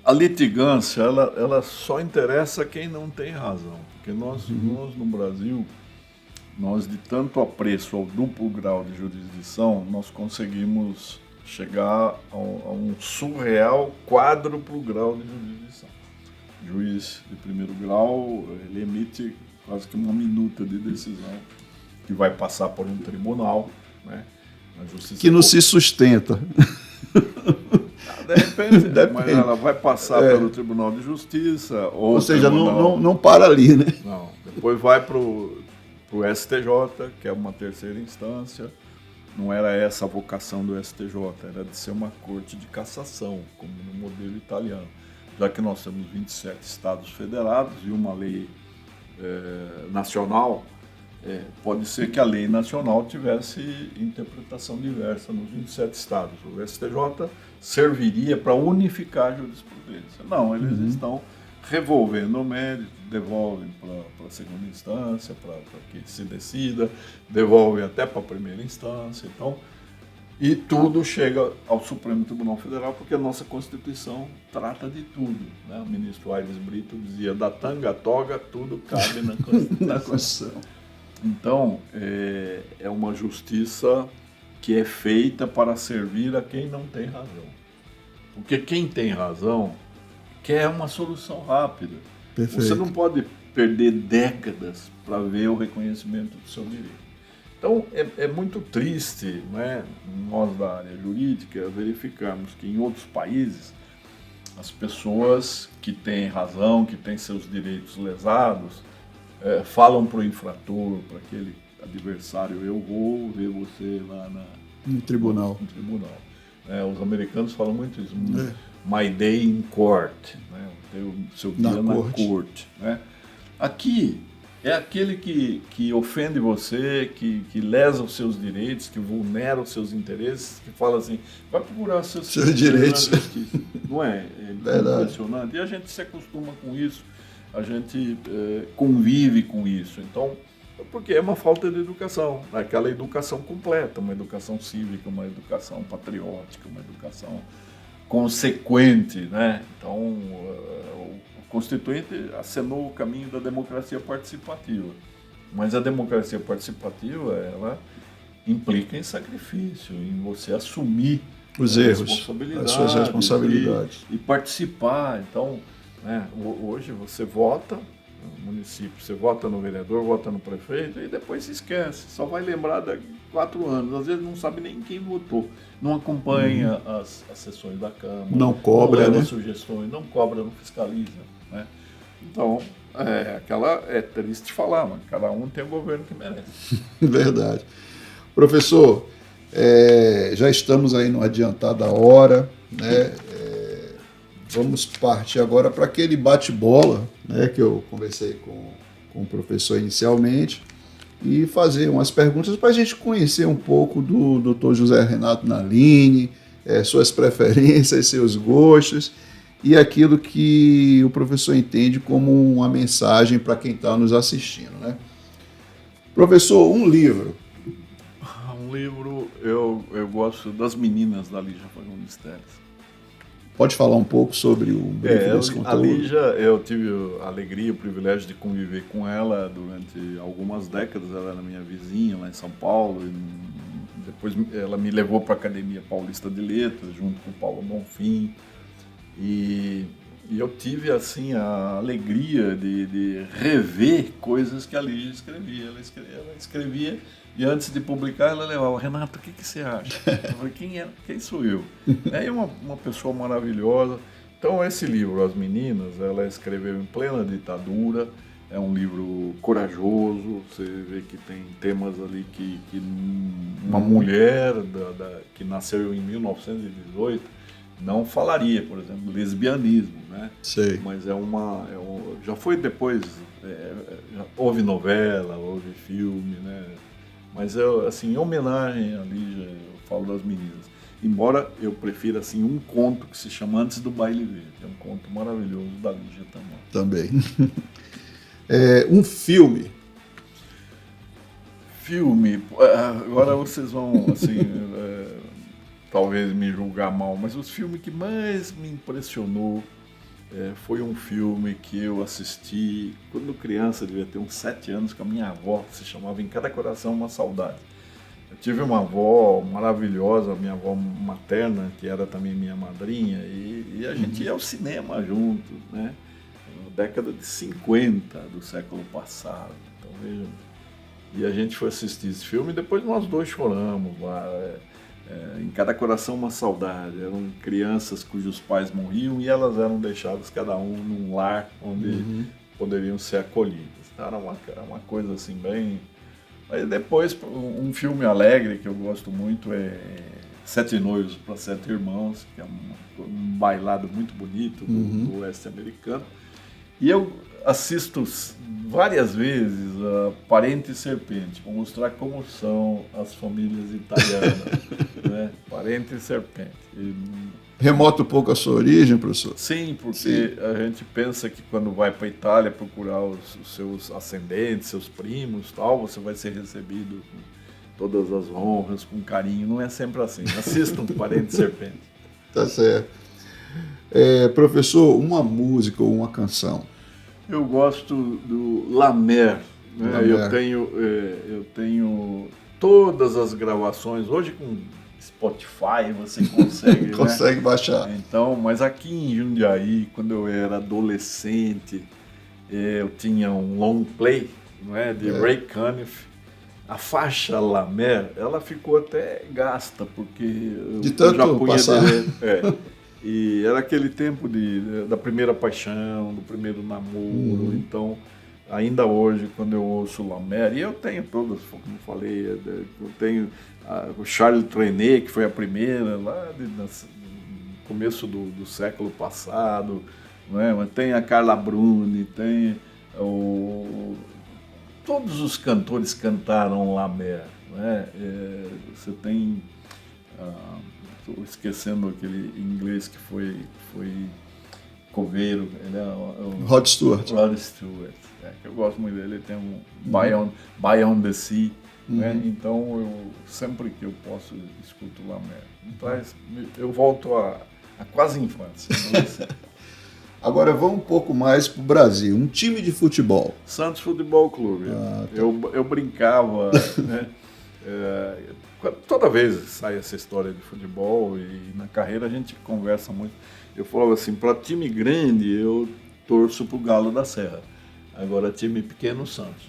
S2: a litigância ela só interessa a quem não tem razão. Porque nós no Brasil, nós de tanto apreço ao duplo grau de jurisdição, nós conseguimos chegar a um surreal quádruplo grau de jurisdição. O juiz de primeiro grau, ele emite quase que uma minuta de decisão que vai passar por um tribunal, né? A justiça
S1: que não se sustenta.
S2: De repente, mas ela vai passar pelo Tribunal de Justiça.
S1: Ou seja, não para ali, né?
S2: Não, depois vai para o STJ, que é uma terceira instância. Não era essa a vocação do STJ, era de ser uma corte de cassação, como no modelo italiano. Já que nós temos 27 estados federados e uma lei nacional, pode ser que a lei nacional tivesse interpretação diversa nos 27 estados. O STJ serviria para unificar a jurisprudência. Não, eles estão revolvendo o mérito, devolvem para a segunda instância, para que se decida, devolvem até para a primeira instância. Então, e tudo chega ao Supremo Tribunal Federal, porque a nossa Constituição trata de tudo. Né? O ministro Aires Brito dizia, da tanga à toga, tudo cabe na Constituição.
S1: Na Constituição.
S2: Então, é uma justiça que é feita para servir a quem não tem razão. Porque quem tem razão quer uma solução rápida.
S1: Perfeito.
S2: Você não pode perder décadas para ver o reconhecimento do seu direito. Então, é muito triste, né, nós da área jurídica, verificarmos que em outros países as pessoas que têm razão, que têm seus direitos lesados, falam para o infrator, para aquele adversário, eu vou ver você lá
S1: no tribunal.
S2: No tribunal. Os americanos falam muito isso. My day in court, né? O seu dia na corte. Né? Aqui é aquele que ofende você, que lesa os seus direitos, que vulnera os seus interesses, que fala assim, vai procurar seus
S1: direitos.
S2: Na justiça. Não é? Impressionante. E a gente se acostuma com isso, a gente convive com isso. Então, porque é uma falta de educação, aquela educação completa, uma educação cívica, uma educação patriótica, uma educação consequente, né? Então, o Constituinte acenou o caminho da democracia participativa, mas a democracia participativa, ela implica em sacrifício, em você assumir
S1: os erros, as suas responsabilidades
S2: e participar. Então, né, hoje você vota no município, você vota no vereador, vota no prefeito e depois se esquece, só vai lembrar daqui 4 anos, às vezes não sabe nem quem votou, não acompanha as sessões da Câmara,
S1: não cobra,
S2: não leva
S1: né?
S2: Sugestões, não cobra, não fiscaliza, né? Então, é triste falar, mas cada um tem o governo que merece.
S1: Verdade. Professor, já estamos aí no adiantado da hora, né? Vamos partir agora para aquele bate-bola, né, que eu conversei com o professor inicialmente, e fazer umas perguntas para a gente conhecer um pouco do Dr. José Renato Nalini, suas preferências, seus gostos e aquilo que o professor entende como uma mensagem para quem está nos assistindo, né? Professor, um livro.
S2: Um livro, eu gosto das Meninas da Lígia Fagundes Telles.
S1: Pode falar um pouco sobre o desse conteúdo?
S2: A Lígia, eu tive a alegria e o privilégio de conviver com ela durante algumas décadas. Ela era minha vizinha lá em São Paulo. E depois ela me levou para a Academia Paulista de Letras, junto com o Paulo Bonfim. E E eu tive, assim, a alegria de rever coisas que a Lígia escrevia. Ela escrevia e antes de publicar ela levava: Renato, o que você acha? Eu falei: quem sou eu? É uma pessoa maravilhosa. Então esse livro, As Meninas, ela escreveu em plena ditadura. É um livro corajoso, você vê que tem temas ali que uma mulher que nasceu em 1918 não falaria, por exemplo, lesbianismo, né?
S1: Sei.
S2: Mas já foi depois, já houve novela, houve filme, né? Mas assim, em homenagem à Lígia, eu falo das meninas. Embora eu prefira, assim, um conto que se chama Antes do Baile Verde. É um conto maravilhoso da Lígia também.
S1: Também. Um filme.
S2: Filme, agora vocês vão, assim, talvez me julgar mal, mas o filme que mais me impressionou foi um filme que eu assisti quando criança, devia ter uns 7 anos, com a minha avó, que se chamava Em Cada Coração Uma Saudade. Eu tive uma avó maravilhosa, minha avó materna, que era também minha madrinha, e a gente ia ao cinema junto, né? Na década de 50 do século passado, então vejam. E a gente foi assistir esse filme e depois nós dois choramos lá. Em Cada Coração Uma Saudade. Eram crianças cujos pais morriam e elas eram deixadas cada um num lar onde poderiam ser acolhidas. Era uma coisa assim bem... Aí depois, um filme alegre que eu gosto muito é Sete Noivos para Sete Irmãos, que é um bailado muito bonito do oeste americano. E eu assisto várias vezes a Parente e Serpente, para mostrar como são as famílias italianas. Né? Parente e Serpente.
S1: Remota um pouco a sua origem, professor?
S2: Sim, porque a gente pensa que quando vai para a Itália procurar os seus ascendentes, seus primos, tal, você vai ser recebido com todas as honras, com carinho. Não é sempre assim. Assistam Parente e Serpente.
S1: Tá certo. Professor, uma música ou uma canção?
S2: Eu gosto do La Mer. Né?
S1: La Mer.
S2: Eu tenho todas as gravações. Hoje com Spotify você consegue,
S1: Consegue
S2: né?
S1: baixar.
S2: Então, mas aqui em Jundiaí, quando eu era adolescente, eu tinha um long play, não é, de Ray Conniff. A faixa La Mer, ela ficou até gasta, porque
S1: de tanto
S2: eu já punha
S1: passar.
S2: E era aquele tempo da primeira paixão, do primeiro namoro. Então, ainda hoje, quando eu ouço La Mer, e eu tenho todas, como eu falei, eu tenho o Charles Trenet, que foi a primeira, lá no começo do século passado, não é? Mas tem a Carla Bruni, tem todos os cantores cantaram La Mer. Não é? Você tem... Estou esquecendo aquele inglês que foi coveiro, ele é o
S1: Rod Stewart.
S2: Que eu gosto muito dele. Ele tem um By on the Sea, né? Então eu sempre que eu posso escuto La Mer. Então eu volto a quase infância.
S1: Agora vamos um pouco mais para o Brasil. Um time de futebol.
S2: Santos Futebol Clube.
S1: Tá.
S2: Eu brincava, né? Toda vez sai essa história de futebol e na carreira a gente conversa muito. Eu falava assim, para time grande eu torço pro Galo da Serra. Agora time pequeno, Santos.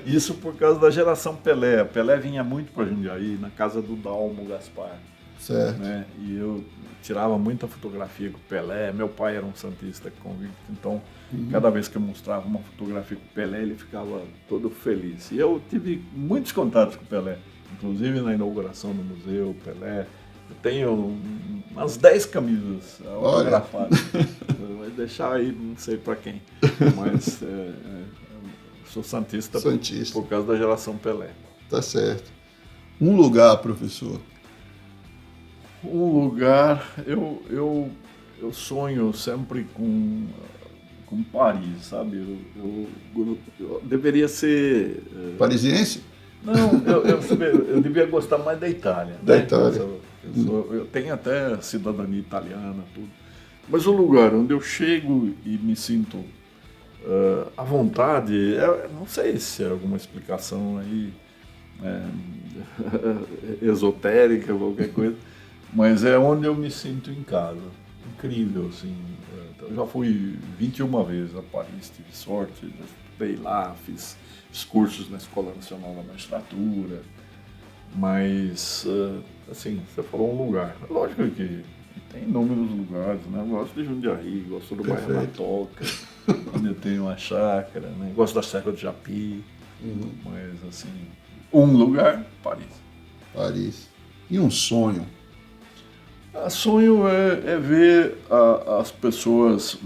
S2: Isso por causa da geração Pelé. A Pelé vinha muito para Jundiaí, na casa do Dalmo Gaspar.
S1: Certo.
S2: Né? E eu tirava muita fotografia com o Pelé. Meu pai era um santista convicto, então cada vez que eu mostrava uma fotografia com o Pelé, ele ficava todo feliz. E eu tive muitos contatos com o Pelé. Inclusive na inauguração do museu, Pelé. Eu tenho umas 10 camisas autografadas. Vai deixar aí, não sei para quem. Mas sou santista por causa da geração Pelé.
S1: Tá certo. Um lugar, professor?
S2: Um lugar, eu sonho sempre com Paris, sabe? Eu deveria ser...
S1: Parisiense?
S2: Não, eu devia gostar mais da Itália.
S1: Da
S2: né?
S1: Itália.
S2: Eu tenho até cidadania italiana, tudo. Mas o lugar onde eu chego e me sinto à vontade, não sei se é alguma explicação aí esotérica, qualquer coisa, mas é onde eu me sinto em casa. Incrível, assim. Então, eu já fui 21 vezes a Paris, tive sorte, já estudei lá, fiz cursos na Escola Nacional da Magistratura, mas, assim, você falou um lugar. Lógico que tem inúmeros lugares, né? Eu gosto de Jundiaí, gosto do bairro da Toca, onde eu tenho uma chácara, né? Gosto da Serra do Japi, mas, assim, um lugar, Paris.
S1: Paris. E um sonho?
S2: Sonho é ver as pessoas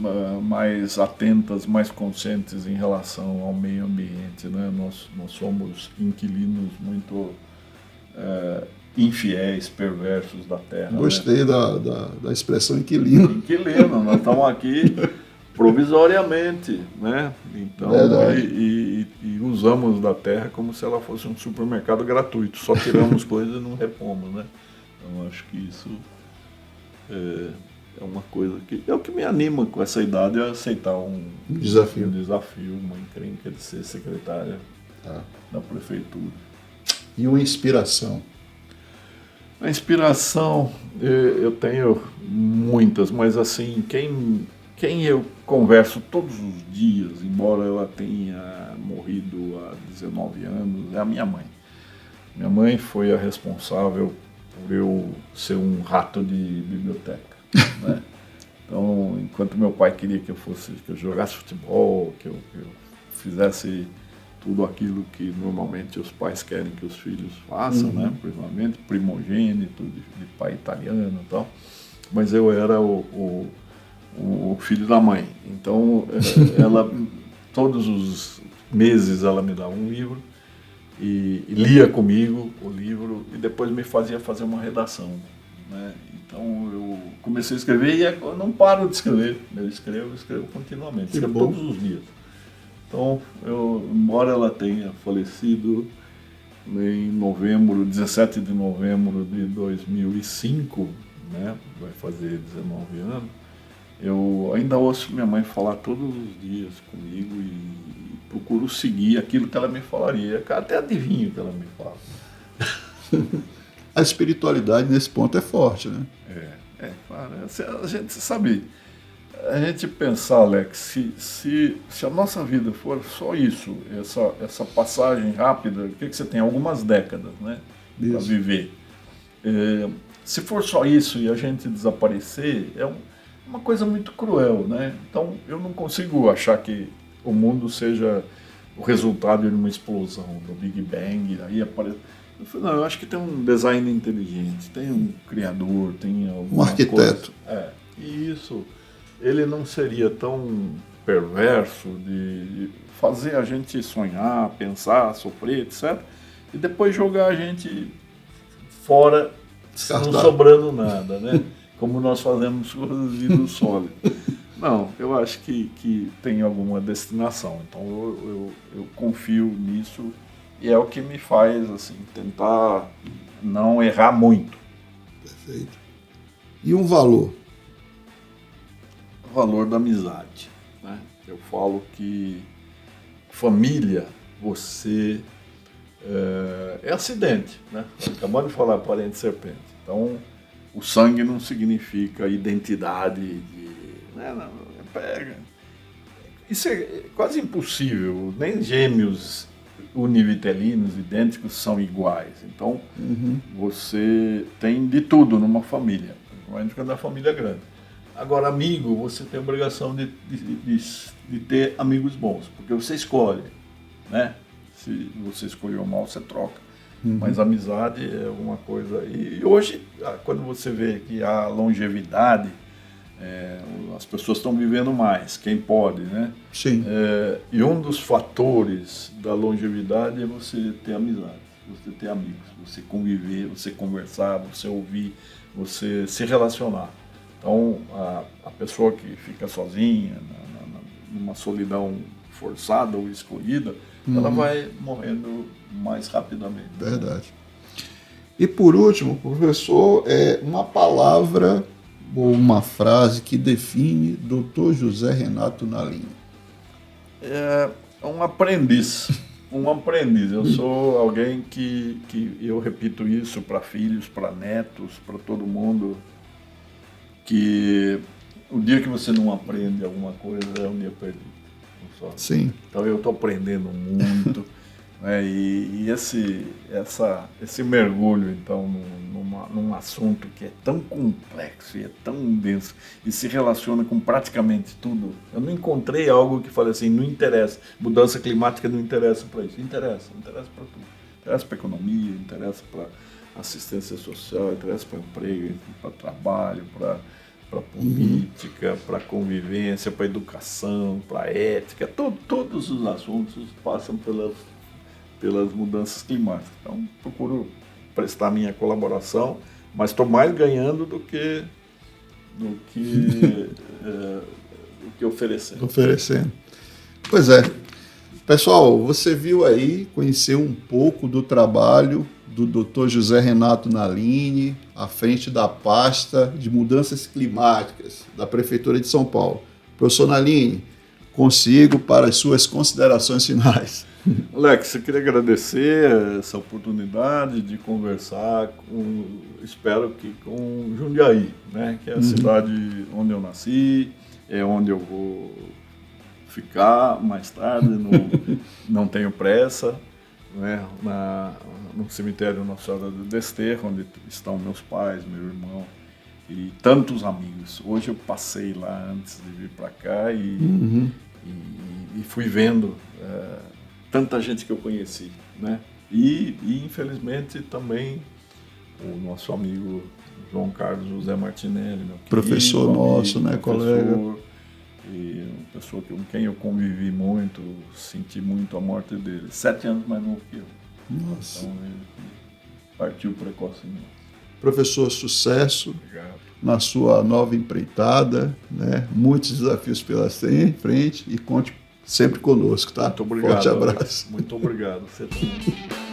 S2: mais atentas, mais conscientes em relação ao meio ambiente, né? Nós somos inquilinos muito infiéis, perversos da terra.
S1: Gostei, né? da expressão inquilino.
S2: Inquilino, nós estamos aqui provisoriamente, né? Então, e usamos da terra como se ela fosse um supermercado gratuito, só tiramos coisas e não repomos, né? Então, acho que isso é uma coisa que é o que me anima com essa idade, é aceitar um desafio, uma encrenca de ser secretária da prefeitura.
S1: E uma inspiração?
S2: A inspiração, eu tenho muitas, mas assim, quem eu converso todos os dias, embora ela tenha morrido há 19 anos, é a minha mãe. Minha mãe foi a responsável por eu ser um rato de biblioteca, né? Então, enquanto meu pai queria que eu jogasse futebol, que eu fizesse tudo aquilo que normalmente os pais querem que os filhos façam, né? Principalmente primogênito, de pai italiano e tal, mas eu era o filho da mãe. Então, ela, todos os meses ela me dava um livro, e lia comigo o livro e depois me fazia fazer uma redação, né? Então eu comecei a escrever e eu não paro de escrever, eu escrevo continuamente, escrevo todos os dias. Então, embora ela tenha falecido em 17 de novembro de 2005, né? Vai fazer 19 anos, eu ainda ouço minha mãe falar todos os dias comigo e procuro seguir aquilo que ela me falaria. Até adivinho o que ela me fala.
S1: A espiritualidade nesse ponto é forte, né?
S2: Claro. A gente sabe, a gente pensar, Alex, se a nossa vida for só isso, essa passagem rápida, o que você tem? Algumas décadas, né? Para viver. Se for só isso e a gente desaparecer, é uma coisa muito cruel, né? Então, eu não consigo achar que o mundo seja o resultado de uma explosão, do Big Bang, aí aparece... eu acho que tem um design inteligente, tem um criador, tem
S1: um arquiteto.
S2: E isso, ele não seria tão perverso de fazer a gente sonhar, pensar, sofrer, etc. E depois jogar a gente fora, não sobrando nada, né? Como nós fazemos com os resíduos sólidos. Não, eu acho que tem alguma destinação. Então eu confio nisso e é o que me faz assim, tentar não errar muito.
S1: Perfeito. E um valor?
S2: O valor da amizade, né? Eu falo que família, você é acidente, né? Acabamos de falar parente serpente. Então, o sangue não significa identidade não, pega. Isso é quase impossível. Nem gêmeos univitelinos, idênticos, são iguais. Então, você tem de tudo numa família, principalmente quando a família é grande. Agora, amigo, você tem a obrigação de ter amigos bons, porque você escolhe, né? Se você escolheu mal, você troca. Mas amizade é uma coisa... E hoje, quando você vê que há longevidade, as pessoas estão vivendo mais, quem pode, né?
S1: Sim.
S2: E um dos fatores da longevidade é você ter amizade, você ter amigos, você conviver, você conversar, você ouvir, você se relacionar. Então, a pessoa que fica sozinha, numa solidão forçada ou escolhida, ela vai morrendo mais rapidamente.
S1: Verdade. E por último, professor, uma palavra ou uma frase que define Dr. José Renato Nalim.
S2: É um aprendiz. Eu sou alguém que eu repito isso para filhos, para netos, para todo mundo, que o dia que você não aprende alguma coisa é um dia perdido. Só.
S1: Sim.
S2: Então eu estou aprendendo muito. Né? E esse mergulho, então, num assunto que é tão complexo e é tão denso e se relaciona com praticamente tudo. Eu não encontrei algo que fale assim, não interessa, mudança climática não interessa para isso. Interessa para tudo. Interessa para economia, interessa para assistência social, interessa para emprego, para trabalho, para política, para convivência, para educação, para ética. Todos os assuntos passam pelas mudanças climáticas. Então, procuro prestar minha colaboração, mas estou mais ganhando do que oferecendo.
S1: Oferecendo. Pois é. Pessoal, você viu aí, conheceu um pouco do trabalho do Dr. José Renato Nalini, à frente da pasta de mudanças climáticas da Prefeitura de São Paulo. Professor Nalini, consigo para as suas considerações finais.
S2: Alex, eu queria agradecer essa oportunidade de conversar espero que com Jundiaí, né, que é a cidade onde eu nasci, é onde eu vou ficar mais tarde, não tenho pressa, né, no cemitério Nossa Senhora do Desterro, onde estão meus pais, meu irmão e tantos amigos. Hoje eu passei lá antes de vir para cá e fui vendo tanta gente que eu conheci, né? E infelizmente também o nosso amigo João Carlos José Martinelli, meu
S1: professor
S2: amigo,
S1: nosso, né, colega?
S2: E uma pessoa com quem eu convivi muito, senti muito a morte dele. 7 anos mais novo que eu.
S1: Nossa.
S2: Então ele partiu precocemente.
S1: Professor, sucesso.
S2: Obrigado.
S1: Na sua nova empreitada, né? Muitos desafios pela frente e conte sempre conosco, tá?
S2: Muito obrigado.
S1: Forte abraço.
S2: Muito obrigado. Você também.